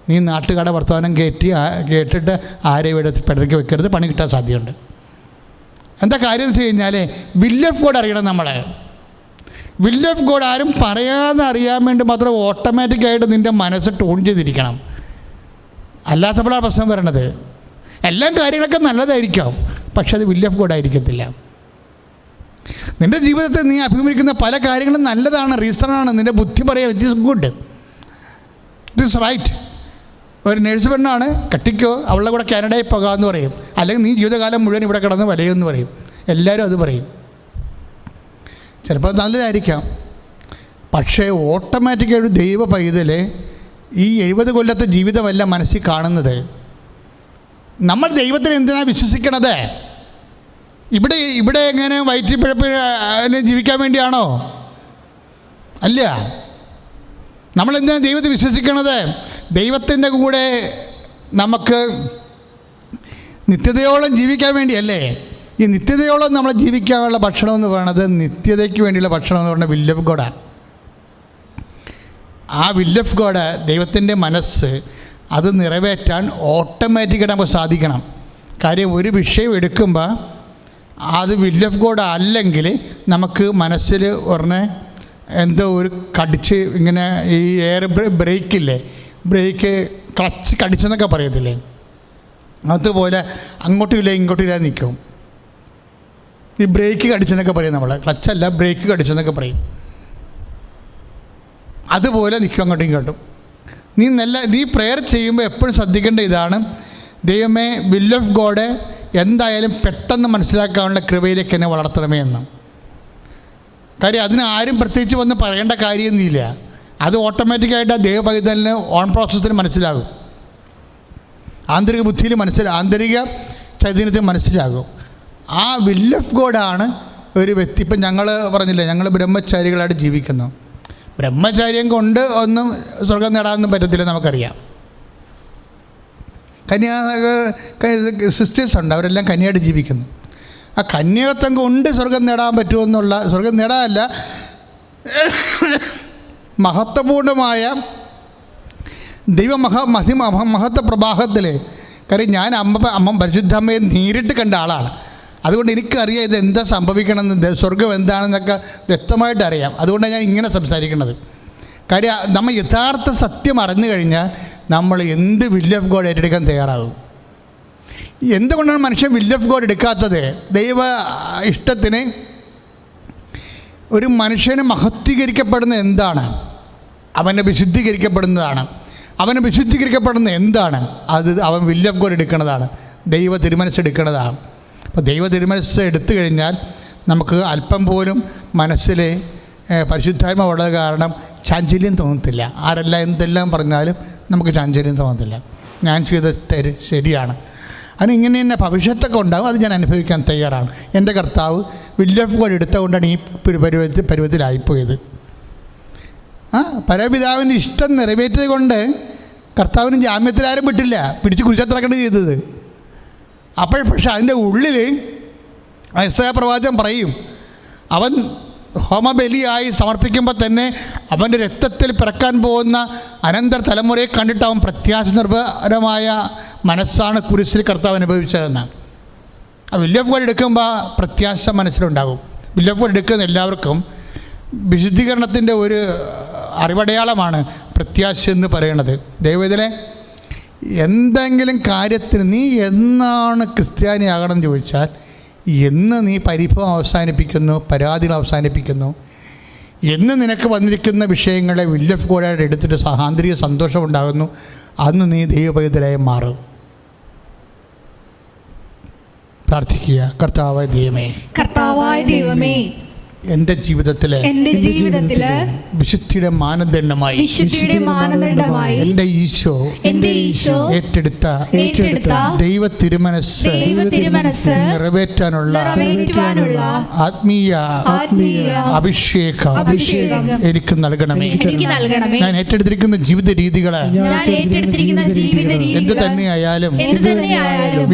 നീ നാട്ടുകാരുടെ വർത്തമാനം കേട്ടിട്ട് ആരെയും ഇവിടെ പിടർക്ക് വെക്കരുത്, പണി കിട്ടാൻ സാധ്യതയുണ്ട്. എന്താ കാര്യം എന്ന് വെച്ച് കഴിഞ്ഞാൽ വിൽ ഓഫ് ഗോഡ് അറിയണം. നമ്മളെ വിൽ ഓഫ് ഗോഡ് ആരും പറയാതെ അറിയാൻ വേണ്ടി മാത്രം ഓട്ടോമാറ്റിക്കായിട്ട് നിൻ്റെ മനസ്സ് ടൂൺ ചെയ്തിരിക്കണം. അല്ലാത്തപ്പോഴാണ് പ്രശ്നം വരണത്. എല്ലാ കാര്യങ്ങളൊക്കെ നല്ലതായിരിക്കാം, പക്ഷെ അത് വിൽ ഓഫ് ഗോഡ് ആയിരിക്കത്തില്ല. നിൻ്റെ ജീവിതത്തിൽ നീ അഭിമുഖീകരിക്കുന്ന പല കാര്യങ്ങളും നല്ലതാണ്, റീസണാണ്. നിൻ്റെ ബുദ്ധി പറയാം it is good, it is right. ഒരു നേഴ്സ് പെണ്ണാണ്, കെട്ടിക്കോ, അവളുടെ കൂടെ കാനഡയിൽ പോകാമെന്ന് പറയും. അല്ലെങ്കിൽ നീ ജീവിതകാലം മുഴുവൻ ഇവിടെ കിടന്ന് വലയെന്ന് പറയും. എല്ലാവരും അത് പറയും. ചിലപ്പോൾ നല്ലതായിരിക്കാം, പക്ഷേ ഓട്ടോമാറ്റിക്കായിട്ട് ദൈവ പൈതൽ ഈ 70 കൊല്ലത്തെ ജീവിതമല്ല മനസ്സിൽ കാണുന്നത്. നമ്മൾ ദൈവത്തിന് എന്തിനാണ് വിശ്വസിക്കണത്? ഇവിടെ എങ്ങനെ വയറ്റിപ്പിഴപ്പിന് ജീവിക്കാൻ വേണ്ടിയാണോ? അല്ല. നമ്മളെന്തിനാണ് ദൈവത്തെ വിശ്വസിക്കണത്? ദൈവത്തിൻ്റെ കൂടെ നമുക്ക് നിത്യതയോളം ജീവിക്കാൻ വേണ്ടിയല്ലേ? ഈ നിത്യതയോളം നമ്മൾ ജീവിക്കാനുള്ള ഭക്ഷണം എന്ന് പറയുന്നത്, നിത്യതയ്ക്ക് വേണ്ടിയുള്ള ഭക്ഷണം എന്ന് പറയുന്നത് വിൽ ഓഫ് ഗോഡാണ്. ആ വിൽ ഓഫ് ഗോഡ്, ദൈവത്തിൻ്റെ മനസ്സ്, അത് നിറവേറ്റാൻ ഓട്ടോമാറ്റിക്കായിട്ട് നമുക്ക് സാധിക്കണം. കാര്യം ഒരു വിഷയം എടുക്കുമ്പോൾ അത് വിൽ ഓഫ് ഗോഡ് അല്ലെങ്കിൽ നമുക്ക് മനസ്സിൽ ഉടനെ എന്തോ ഒരു കടിച്ച് ഇങ്ങനെ ഈ എയർ ബ്രേക്കില്ലേ, ബ്രേക്ക് ക്ലച്ച് കടിച്ചെന്നൊക്കെ പറയത്തില്ലേ, അതുപോലെ അങ്ങോട്ടും ഇല്ല ഇങ്ങോട്ടും ഇല്ല നിൽക്കും. ഈ ബ്രേക്ക് കടിച്ചെന്നൊക്കെ പറയും, നമ്മൾ ക്ലച്ചല്ല ബ്രേക്ക് കടിച്ചെന്നൊക്കെ പറയും. അതുപോലെ നിൽക്കും അങ്ങോട്ടും ഇങ്ങോട്ടും. നീ പ്രെയർ ചെയ്യുമ്പോൾ എപ്പോഴും ശ്രദ്ധിക്കേണ്ട ഇതാണ്, ദൈവമേ വിൽ ഓഫ് ഗോഡ് എന്തായാലും പെട്ടെന്ന് മനസ്സിലാക്കാനുള്ള കൃപയിലേക്ക് എന്നെ വളർത്തണമേ എന്ന്. കാര്യം അതിന് ആരും പ്രത്യേകിച്ച് വന്ന് പറയേണ്ട കാര്യമൊന്നുമില്ല. അത് ഓട്ടോമാറ്റിക്കായിട്ട് ആ ദൈവപൈതലിന് ഓൺ പ്രോസസ്സിന് മനസ്സിലാകും, ആന്തരിക ബുദ്ധിയിൽ ആന്തരിക ചൈതന്യത്തിൽ മനസ്സിലാകും. ആ വിൽ ഓഫ് ഗോഡാണ് ഒരു വ്യക്തി. ഇപ്പം ഞങ്ങൾ പറഞ്ഞില്ലേ, ഞങ്ങൾ ബ്രഹ്മചാരികളായിട്ട് ജീവിക്കുന്നു. ബ്രഹ്മചാര്യം കൊണ്ട് ഒന്നും സ്വർഗം നേടാനൊന്നും പറ്റത്തില്ല, നമുക്കറിയാം. സിസ്റ്റേഴ്സ് ഉണ്ട്, അവരെല്ലാം കന്യയായിട്ട് ജീവിക്കുന്നു. ആ കന്യകത്വം കൊണ്ട് സ്വർഗം നേടാൻ പറ്റുമെന്നുള്ള, സ്വർഗം നേടാനല്ല, മഹത്വപൂർണമായ മഹത്വ പ്രവാഹത്തിൽ. കാര്യം ഞാൻ അമ്മ പരിശുദ്ധമ്മയെ നേരിട്ട് കണ്ട ആളാണ്. അതുകൊണ്ട് എനിക്കറിയാം ഇത് എന്താ സംഭവിക്കണമെന്ന്, സ്വർഗം എന്താണെന്നൊക്കെ വ്യക്തമായിട്ട് അറിയാം. അതുകൊണ്ടാണ് ഞാൻ ഇങ്ങനെ സംസാരിക്കുന്നത്. കാര്യം നമ്മൾ യഥാർത്ഥ സത്യം അറിഞ്ഞു കഴിഞ്ഞാൽ നമ്മൾ എന്ത് വിൽ ഓഫ് ഗോഡ് ഏറ്റെടുക്കാൻ തയ്യാറാകും. എന്തുകൊണ്ടാണ് മനുഷ്യൻ വിൽ ഓഫ് ഗോഡ് എടുക്കാത്തത്? ദൈവ ഇഷ്ടത്തിന് ഒരു മനുഷ്യന് മഹത്വീകരിക്കപ്പെടുന്ന എന്താണ്? അവനെ വിശുദ്ധീകരിക്കപ്പെടുന്നതാണ്. അവനെ വിശുദ്ധീകരിക്കപ്പെടുന്ന എന്താണ്? അത് അവൻ വിൽ ഓഫ് ഗോഡ് എടുക്കുന്നതാണ്, ദൈവ തിരുമനസ് എടുക്കുന്നതാണ്. അപ്പോൾ ദൈവ തിരുമനസ് എടുത്തു കഴിഞ്ഞാൽ നമുക്ക് അല്പം പോലും മനസ്സിൽ പരിശുദ്ധായ്മ ഉള്ളത് കാരണം ചാഞ്ചല്യം തോന്നത്തില്ല. ആരെല്ലാം എന്തെല്ലാം പറഞ്ഞാലും നമുക്ക് ചാഞ്ചല്യം തോന്നത്തില്ല. ഞാൻ ചെയ്ത ശരിയാണ്, അതിനിങ്ങനെ തന്നെ ഭവിഷ്യത്തൊക്കെ ഉണ്ടാകും, അത് ഞാൻ അനുഭവിക്കാൻ തയ്യാറാണ്. എൻ്റെ കർത്താവ് വിൽ ഓഫ് ഗോഡ് എടുത്തുകൊണ്ടാണ് ഈ പരുവത്തിലായിപ്പോയത്. പരപിതാവിൻ്റെ ഇഷ്ടം നിറവേറ്റിയത് കൊണ്ട് കർത്താവിന് ജാമ്യത്തിലാരും വിട്ടില്ല, പിടിച്ച് കുരിശത്തിറക്കേണ്ടത് ചെയ്തത്. പക്ഷെ അതിൻ്റെ ഉള്ളിൽ യെശയ്യാ പ്രവാചകൻ പറയും, അവൻ ഹോമബലിയായി സമർപ്പിക്കുമ്പോൾ തന്നെ അവൻ്റെ രക്തത്തിൽ പിറക്കാൻ പോകുന്ന അനന്തര തലമുറയെ കണ്ടിട്ട് അവൻ പ്രത്യാശ നിർഭരമായ മനസ്സാണ് കുരിശിൽ കർത്താവ് അനുഭവിച്ചതെന്ന്. ആ വിൽ ഓഫ് ഗോഡ് എടുക്കുമ്പോൾ പ്രത്യാശ മനസ്സിലുണ്ടാകും. വിൽ ഓഫ് ഗോഡ് എടുക്കുന്ന എല്ലാവർക്കും വിശുദ്ധീകരണത്തിൻ്റെ ഒരു അറിവടയാളമാണ് പ്രത്യാശ എന്ന് പറയുന്നത്. ദൈവത്തിലെ എന്തെങ്കിലും കാര്യത്തിന് നീ എന്നാണ് ക്രിസ്ത്യാനിയാകണം ചോദിച്ചാൽ, എന്ന് നീ പരിഭവം അവസാനിപ്പിക്കുന്നു, പരാതികൾ അവസാനിപ്പിക്കുന്നു, എന്ന് നിനക്ക് വന്നിരിക്കുന്ന വിഷയങ്ങളെ വിൽ ഓഫ് ഗോഡായിട്ട് എടുത്തിട്ട് ആന്തരിക സന്തോഷമുണ്ടാകുന്നു, അന്ന് നീ ദൈവപൈതലായി മാറും. പ്രാർത്ഥിക്കുക. കർത്താവായ ദൈവമേ, എൻ്റെ ജീവിതത്തിലെ വിശുദ്ധിയുടെ മാനദണ്ഡമായി എൻ്റെ ഈശോ ഏറ്റെടുത്ത ദൈവ തിരുമനസ് നിറവേറ്റാനുള്ള ആത്മീയ അഭിഷേകം എനിക്ക് നൽകണമേ. ഞാൻ ഏറ്റെടുത്തിരിക്കുന്ന ജീവിത രീതികളെ എന്ത് തന്നെയായാലും,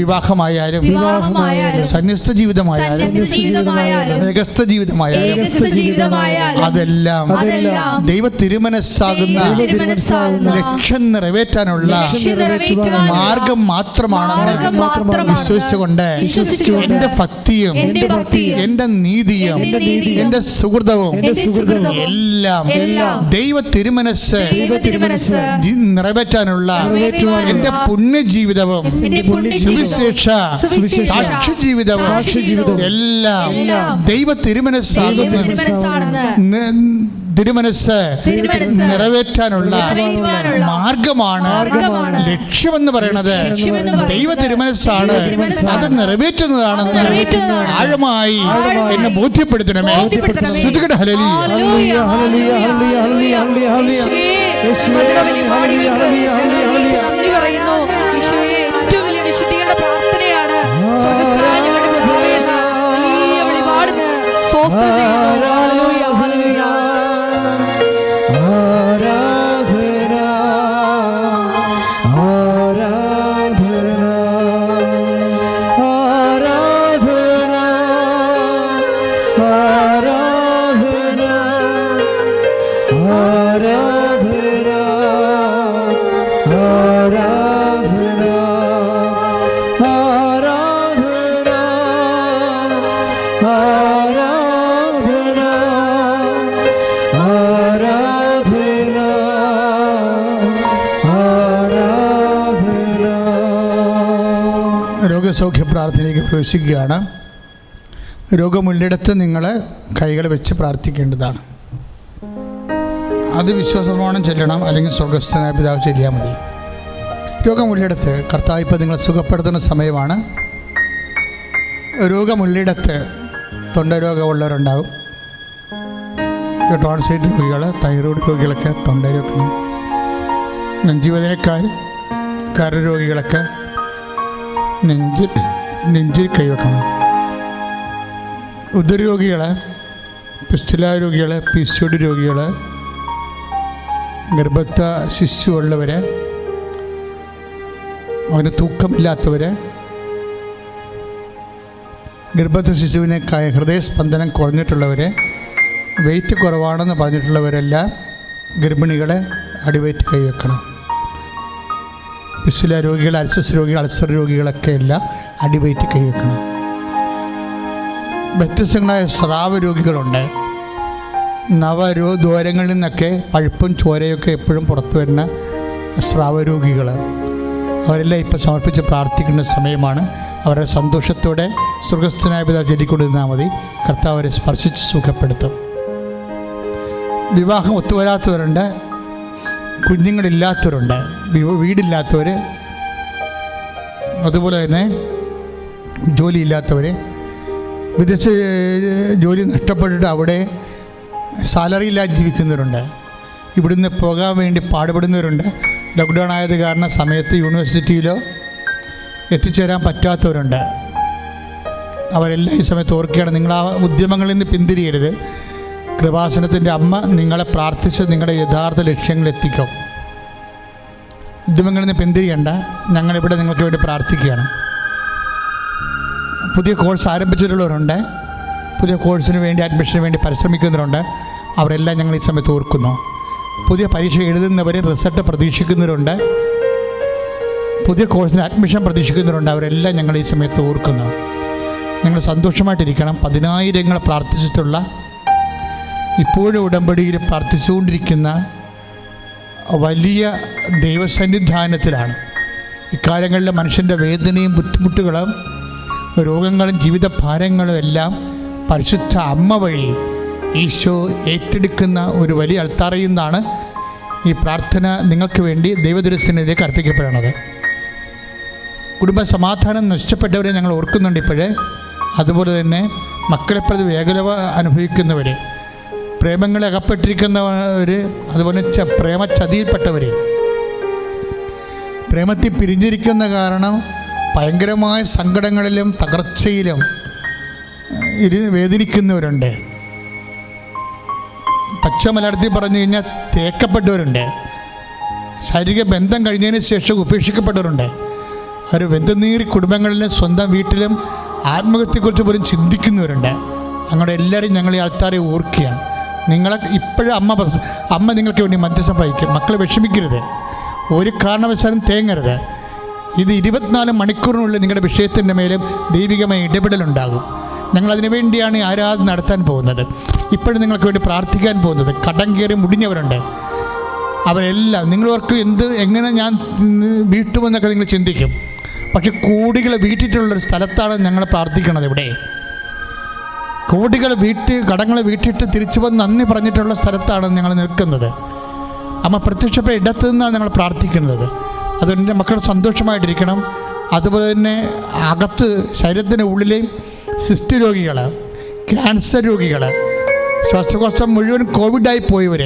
വിവാഹമായാലും സന്യസ്ത ജീവിതമായാലും രഹസ്യ ജീവിതമായാലും അതെല്ലാം ദൈവ തിരുമനസ്സാകുന്ന ലക്ഷ്യം നിറവേറ്റാനുള്ള മാർഗം മാത്രമാണെന്ന് വിശ്വസിച്ചുകൊണ്ട് എൻ്റെ ഭക്തിയും എൻ്റെ നീതിയും എൻ്റെ സുഹൃതവും എല്ലാം ദൈവ തിരുമനസ് നിറവേറ്റാനുള്ള എൻ്റെ പുണ്യജീവിതവും സുവിശേഷ സാക്ഷി ജീവിതവും എല്ലാം ദൈവ തിരുമനസ് തിരുമനസ് നിറവേറ്റാനുള്ള മാർഗമാണ്. ലക്ഷ്യമെന്ന് പറയുന്നത് ദൈവ തിരുമനസ്സാണ്, അത് നിറവേറ്റുന്നതാണെന്ന് ആഴമായി എന്നെ ബോധ്യപ്പെടുത്തണമേ. ശ്രുതികട ഹല്ലേലൂയ. ആരാധന രോഗസൗഖ്യ പ്രാർത്ഥനയിലേക്ക് പ്രവേശിക്കുകയാണ്. രോഗമുള്ളിടത്ത് നിങ്ങൾ കൈകൾ വെച്ച് പ്രാർത്ഥിക്കേണ്ടതാണ്. അത് വിശ്വാസപ്രമാണം ചെല്ലണം, അല്ലെങ്കിൽ സ്വർഗസ്ഥനായ പിതാവ് ചെല്ലിയാൽ മതി. രോഗമുള്ളിടത്ത് കർത്താവ് ഇപ്പോൾ നിങ്ങളെ സുഖപ്പെടുത്തുന്ന സമയമാണ്. രോഗമുള്ളിടത്ത് തൊണ്ടരോഗമുള്ളവരുണ്ടാവും. ടോൺസൈറ്റ് രോഗികൾ, തൈറോയ്ഡ് രോഗികളൊക്കെ തൊണ്ടരോഗം, നെഞ്ചുവേദനക്കാർ, കരരോഗികളൊക്കെ നെഞ്ചിൽ കൈവെക്കണം. ഉദരരോഗികൾ, പിസ്തുല രോഗികൾ, PCOD രോഗികൾ, ഗർഭസ്ഥ ശിശു ഉള്ളവർ, അവന് തൂക്കമില്ലാത്തവർ, ഗർഭസ്ഥ ശിശുവിനെ ഹൃദയസ്പന്ദനം കുറഞ്ഞിട്ടുള്ളവർ, വെയിറ്റ് കുറവാണെന്ന് പറഞ്ഞിട്ടുള്ളവരെല്ലാം ഗർഭിണികളെ അടിവയറ്റ് കൈവെക്കണം. പിസ്തുല രോഗികൾ, അൾസർ രോഗികളൊക്കെ എല്ലാം അടിവയറ്റ് കൈവെക്കണം. വ്യത്യസ്തങ്ങളായ സ്രാവ രോഗികളുണ്ട്. ദ്വാരങ്ങളിൽ നിന്നൊക്കെ പഴുപ്പും ചോരയൊക്കെ എപ്പോഴും പുറത്തു വരുന്ന സ്രാവരോഗികൾ, അവരെല്ലാം ഇപ്പോൾ സമർപ്പിച്ച് പ്രാർത്ഥിക്കുന്ന സമയമാണ്. അവരെ സന്തോഷത്തോടെ സ്വർഗസ്ഥനായ പിതാവ് ചൊല്ലിക്കൊണ്ടിരുന്നാൽ മതി. കർത്താവ് അവരെ സ്പർശിച്ച് സുഖപ്പെടുത്തും. വിവാഹം ഒത്തുവരാത്തവരുണ്ട്, കുഞ്ഞുങ്ങളില്ലാത്തവരുണ്ട്, വീടില്ലാത്തവർ, അതുപോലെ തന്നെ ജോലിയില്ലാത്തവർ, വിദേശ ജോലി നഷ്ടപ്പെട്ടിട്ട് അവിടെ സാലറി ഇല്ലാതെ ജീവിക്കുന്നവരുണ്ട്, ഇവിടുന്ന് പോകാൻ വേണ്ടി പാടുപെടുന്നവരുണ്ട്. ലോക്ക്ഡൗൺ ആയത് കാരണം സമയത്ത് യൂണിവേഴ്സിറ്റിയിലോ എത്തിച്ചേരാൻ പറ്റാത്തവരുണ്ട്. അവരെല്ലാം ഈ സമയത്ത് ഓർക്കുകയാണ്. നിങ്ങൾ ആ ഉദ്യമങ്ങളിൽ നിന്ന് പിന്തിരിയരുത്. കൃപാസനത്തിൻ്റെ അമ്മ നിങ്ങളെ പ്രാർത്ഥിച്ച് നിങ്ങളുടെ യഥാർത്ഥ ലക്ഷ്യങ്ങളിലെത്തിക്കും. ഉദ്യമങ്ങളിൽ നിന്ന് പിന്തിരിയണ്ട. ഞങ്ങളിവിടെ നിങ്ങൾക്ക് വേണ്ടി പ്രാർത്ഥിക്കുകയാണ്. പുതിയ കോഴ്സ് ആരംഭിച്ചിട്ടുള്ളവരുണ്ട്, പുതിയ കോഴ്സിന് വേണ്ടി അഡ്മിഷന് വേണ്ടി പരിശ്രമിക്കുന്നവരുണ്ട്. അവരെല്ലാം ഞങ്ങൾ ഈ സമയത്ത് ഓർക്കുന്നു. പുതിയ പരീക്ഷ എഴുതുന്നവർ, റിസൾട്ട് പ്രതീക്ഷിക്കുന്നവരുണ്ട്, പുതിയ കോഴ്സിന് അഡ്മിഷൻ പ്രതീക്ഷിക്കുന്നവരുണ്ട്. അവരെല്ലാം ഞങ്ങൾ ഈ സമയത്ത് ഓർക്കുന്നു. നിങ്ങൾ സന്തോഷമായിട്ടിരിക്കണം. 10,000 പ്രാർത്ഥിച്ചിട്ടുള്ള, ഇപ്പോഴും ഉടമ്പടിയിൽ പ്രാർത്ഥിച്ചുകൊണ്ടിരിക്കുന്ന വലിയ ദൈവസന്നിധാനത്തിലാണ്. ഇക്കാലങ്ങളിൽ മനുഷ്യൻ്റെ വേദനയും ബുദ്ധിമുട്ടുകളും രോഗങ്ങളും ജീവിത ഭാരങ്ങളും എല്ലാം പരിശുദ്ധ അമ്മ വഴി ഈശോ ഏറ്റെടുക്കുന്ന ഒരു വലിയ അൾത്താരയിൽ നിന്നാണ് ഈ പ്രാർത്ഥന നിങ്ങൾക്ക് വേണ്ടി ദൈവദൃശ്യത്തിലേക്ക് അർപ്പിക്കപ്പെടുന്നത്. കുടുംബ സമാധാനം നഷ്ടപ്പെട്ടവരെ ഞങ്ങൾ ഓർക്കുന്നുണ്ട് ഇപ്പോഴേ. അതുപോലെ തന്നെ മക്കളെപ്രതി വേഗലവ അനുഭവിക്കുന്നവർ, പ്രേമങ്ങളെ അകപ്പെട്ടിരിക്കുന്നവർ, അതുപോലെ പ്രേമചതിയിൽപ്പെട്ടവർ, പ്രേമത്തിൽ പിരിഞ്ഞിരിക്കുന്ന കാരണം ഭയങ്കരമായ സങ്കടങ്ങളിലും തകർച്ചയിലും വേദനിക്കുന്നവരുണ്ട്. പച്ച മലയാളത്തിൽ പറഞ്ഞു കഴിഞ്ഞാൽ തേക്കപ്പെട്ടവരുണ്ട്. ശാരീരിക ബന്ധം കഴിഞ്ഞതിന് ശേഷം ഉപേക്ഷിക്കപ്പെട്ടവരുണ്ട്. അവർ ബന്ധുനീറി കുടുംബങ്ങളിലും സ്വന്തം വീട്ടിലും ആത്മഹത്യയെക്കുറിച്ച് പോലും ചിന്തിക്കുന്നവരുണ്ട്. അങ്ങനെ എല്ലാവരും ഞങ്ങൾ ഈ ആൾക്കാരെ ഓർക്കുകയാണ്. നിങ്ങളെ ഇപ്പോഴും അമ്മ നിങ്ങൾക്ക് വേണ്ടി മധ്യസ്ഥം വഹിക്കും. മക്കളെ വിഷമിക്കരുത്, ഒരു കാരണവശാലും തേങ്ങരുത്. ഇത് 24 മണിക്കൂറിനുള്ളിൽ നിങ്ങളുടെ വിഷയത്തിൻ്റെ മേലും ദൈവികമായ ഇടപെടലുണ്ടാകും. ഞങ്ങളതിനു വേണ്ടിയാണ് ഈ ആരാധന നടത്താൻ പോകുന്നത്. ഇപ്പോഴും നിങ്ങൾക്ക് വേണ്ടി പ്രാർത്ഥിക്കാൻ പോകുന്നത്. കടം കയറി മുടിഞ്ഞവരുണ്ട്. അവരെല്ലാം നിങ്ങളവർക്ക് എങ്ങനെ ഞാൻ വീട്ടുമെന്നൊക്കെ നിങ്ങൾ ചിന്തിക്കും. പക്ഷെ കോടികളെ വീട്ടിട്ടുള്ളൊരു സ്ഥലത്താണ് ഞങ്ങൾ പ്രാർത്ഥിക്കുന്നത്. ഇവിടെ കോടികളെ കടങ്ങളെ വീട്ടിട്ട് തിരിച്ചു വന്ന് നന്ദി പറഞ്ഞിട്ടുള്ള സ്ഥലത്താണ് ഞങ്ങൾ നിൽക്കുന്നത്. അമ്മ പ്രത്യക്ഷപ്പെട്ട ഇടത്തു നിന്നാണ് ഞങ്ങൾ പ്രാർത്ഥിക്കുന്നത്. അതുകൊണ്ട് എൻ്റെ മക്കൾ സന്തോഷമായിട്ടിരിക്കണം. അതുപോലെ തന്നെ അകത്ത് ശരീരത്തിൻ്റെ ഉള്ളിലെയും സിസ്റ്റ് രോഗികൾ, ക്യാൻസർ രോഗികൾ, ശ്വാസകോശം മുഴുവൻ കോവിഡായി പോയവർ,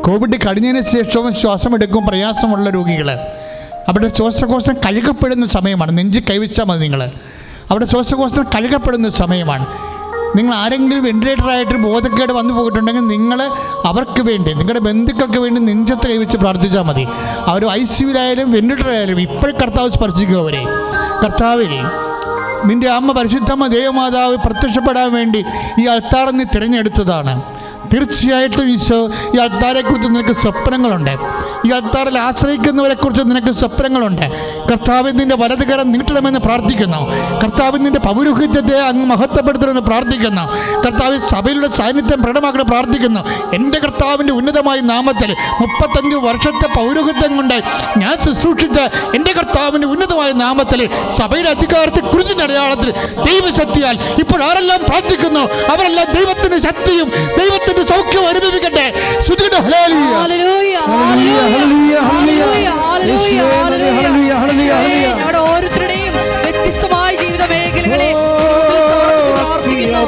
കോവിഡ് കഴിഞ്ഞതിന് ശേഷവും ശ്വാസമെടുക്കും പ്രയാസമുള്ള രോഗികൾ, അവിടെ ശ്വാസകോശം കഴുകപ്പെടുന്ന സമയമാണ്. നെഞ്ചിൽ കൈവച്ചാൽ മതി. നിങ്ങൾ അവിടെ ശ്വാസകോശം കഴുകപ്പെടുന്ന സമയമാണ്. നിങ്ങൾ ആരെങ്കിലും വെന്റിലേറ്ററായിട്ട് ബോധക്കേട് വന്നു പോയിട്ടുണ്ടെങ്കിൽ നിങ്ങൾ അവർക്ക് വേണ്ടി, നിങ്ങളുടെ ബന്ധുക്കൾക്ക് വേണ്ടി നെഞ്ചത്ത് കൈവച്ച് പ്രാർത്ഥിച്ചാൽ മതി. അവർ ICUവിലായാലും വെന്റിലേറ്ററായാലും ഇപ്പോഴും കർത്താവ് സ്പർശിക്കുക അവരെ. കർത്താവേ, നിൻ്റെ അമ്മ പരിശുദ്ധമ്മ ദേവമാതാവ് പ്രത്യക്ഷപ്പെടാൻ വേണ്ടി ഈ അൾത്താർ നീ തിരഞ്ഞെടുത്തതാണ്. തീർച്ചയായിട്ടും ഈശോ ഈ അൾത്താരെക്കുറിച്ച് നിനക്ക് സ്വപ്നങ്ങളുണ്ട്. ഈ അൾത്താറിൽ ആശ്രയിക്കുന്നവരെക്കുറിച്ച് നിനക്ക് സ്വപ്നങ്ങളുണ്ട്. കർത്താവ് നിൻ്റെ വലതുകരം നീട്ടണമെന്ന് പ്രാർത്ഥിക്കുന്നു. കർത്താവ് നിൻ്റെ പൗരോഹിത്യത്തെ അങ്ങ് മഹത്വപ്പെടുത്തണമെന്ന് പ്രാർത്ഥിക്കുന്നു. കർത്താവ് സഭയിലുള്ള സാന്നിധ്യം പ്രകടമാക്കണം പ്രാർത്ഥിക്കുന്നു. എൻ്റെ കർത്താവിൻ്റെ ഉന്നതമായ നാമത്തിൽ 35 വർഷത്തെ പൗരോഹിത്യം കൊണ്ട് ഞാൻ ശുശ്രൂഷിച്ച് എൻ്റെ കർത്താവിൻ്റെ ഉന്നതമായ നാമത്തിൽ സഭയുടെ അധികാരത്തെ കുറിച്ചിൻ്റെ അടയാളത്തിൽ ദൈവശക്തിയാൽ ഇപ്പോൾ ആരെല്ലാം പ്രാർത്ഥിക്കുന്നു അവരെല്ലാം ദൈവത്തിൻ്റെ ശക്തിയും ദൈവത്തിൻ്റെ സൗഖ്യവും അനുഭവിക്കട്ടെ. ശ്രുതികട്ടെ hallelujah. Hallelujah. Hallelujah, hallelujah, hallelujah. Hallelujah, hallelujah, hallelujah, hallelujah. ഞങ്ങളുടെ ഓരോരുത്തരുടെയും വ്യത്യസ്തമായ ജീവിത മേഖലകളെ പ്രാർത്ഥിക്കുന്നു.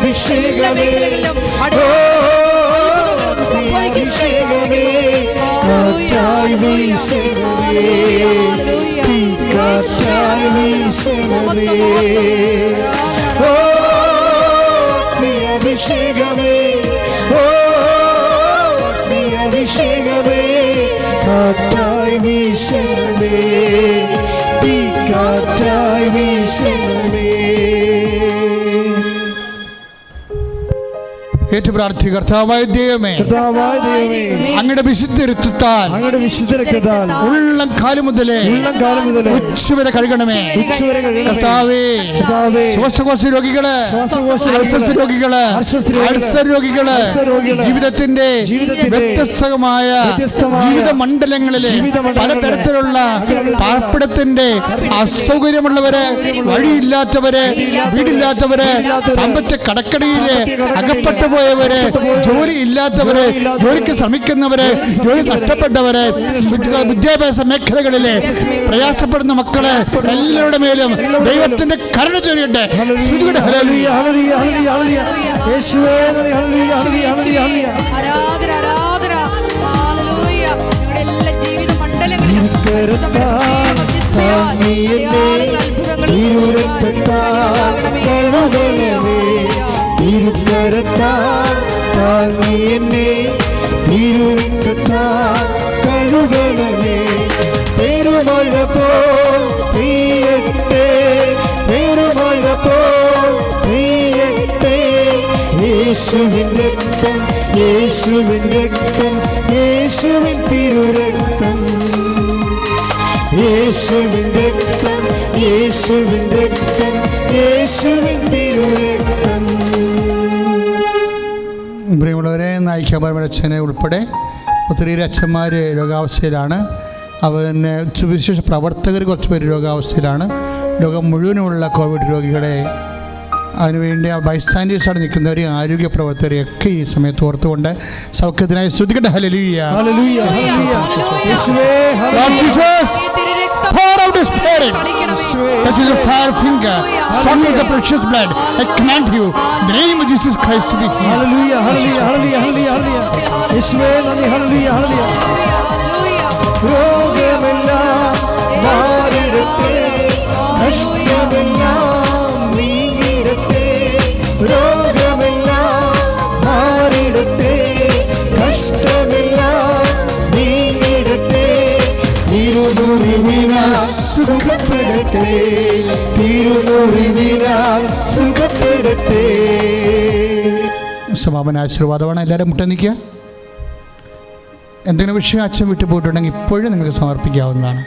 എല്ലാ മേഖലകളിലും ഏറ്റു പ്രാർത്ഥി. കർത്താവായ ദൈവമേ, അങ്ങയുടെ വിശുദ്ധ രക്തത്താൽ ഉള്ളം കാലം മുതലേ ഉച്ചവരെ കഴുകണമേ. കർത്താവേ, ശ്വാസകോശ രോഗികള്, രോഗികള്, അൾസർ രോഗികള്, ജീവിതത്തിന്റെ വ്യത്യസ്തമായ ജീവിത മണ്ഡലങ്ങളിലെ പലതരത്തിലുള്ള പാർപ്പിടത്തിന്റെ അസൗകര്യമുള്ളവര്, വഴിയില്ലാത്തവര്, വീടില്ലാത്തവര്, സാമ്പത്തിക കടക്കടിയില് അകപ്പെട്ടു പോയവര്, ജോലി ഇല്ലാത്തവര്, ജോലിക്ക് ശ്രമിക്കുന്നവര്, ജോലി നഷ്ടപ്പെട്ടവര്, വിദ്യാഭ്യാസ മേഖലകളിലെ പ്രയാസപ്പെടുന്ന മക്കള് എല്ലാവരുടെ മേലും ദൈവത്തിന്റെ കരുണ ചൊരിയട്ടെ. യേശുവിൻ രക്തം, യേശുവിൻ രക്തം, യേശുവിൻ തിരുരക്തം, യേശുവിൻ രക്തം, യേശുവിൻ രക്തം, യേശുവിൻ തിരുരക്തം. പ്രിയമുള്ളവരെ, നായികമാരച്ഛനെ ഉൾപ്പെടെ ഒത്തിരി അച്ഛന്മാർ രോഗാവസ്ഥയിലാണ്. അവന് സുവിശേഷ പ്രവർത്തകർ കുറച്ച് പേര് രോഗാവസ്ഥയിലാണ്. ലോകം മുഴുവനുമുള്ള കോവിഡ് രോഗികളെ, അതിനുവേണ്ടി ബൈസ്റ്റാൻഡേഴ്സാണ് നിൽക്കുന്നവരെ, ആരോഗ്യ പ്രവർത്തകരെയൊക്കെ ഈ സമയത്ത് ഓർത്തുകൊണ്ട് സൗഖ്യത്തിനായി ശ്രദ്ധിക്കട്ടെ. Hallelujah. Pour out His Spirit. This is a fire finger. Son of the precious blood. I command you, in the name of Jesus Christ, to be healed. Hallelujah, hallelujah, hallelujah, hallelujah. യേശുവേ നന്ദി. Hallelujah, hallelujah. രോഗമെല്ലാം മാറിടട്ടെ, കഷ്ടമെല്ലാം നീങ്ങിടട്ടെ. രോഗമെല്ലാം മാറിടട്ടെ, കഷ്ടമെല്ലാം നീങ്ങിടട്ടെ. തിരുമുറിവിനാൽ സുഖപ്പെടട്ടെ, തിരുമുറിവിനാൽ സുഖപ്പെടട്ടെ. സമാപന ആശീർവാദമാണ്. എല്ലാവരും മുട്ട നിൽക്കുക. എന്തെങ്കിലും വിഷയം അച്ഛൻ വിട്ടു പോയിട്ടുണ്ടെങ്കിൽ ഇപ്പോഴും നിങ്ങൾക്ക് സമർപ്പിക്കാവുന്നതാണ്.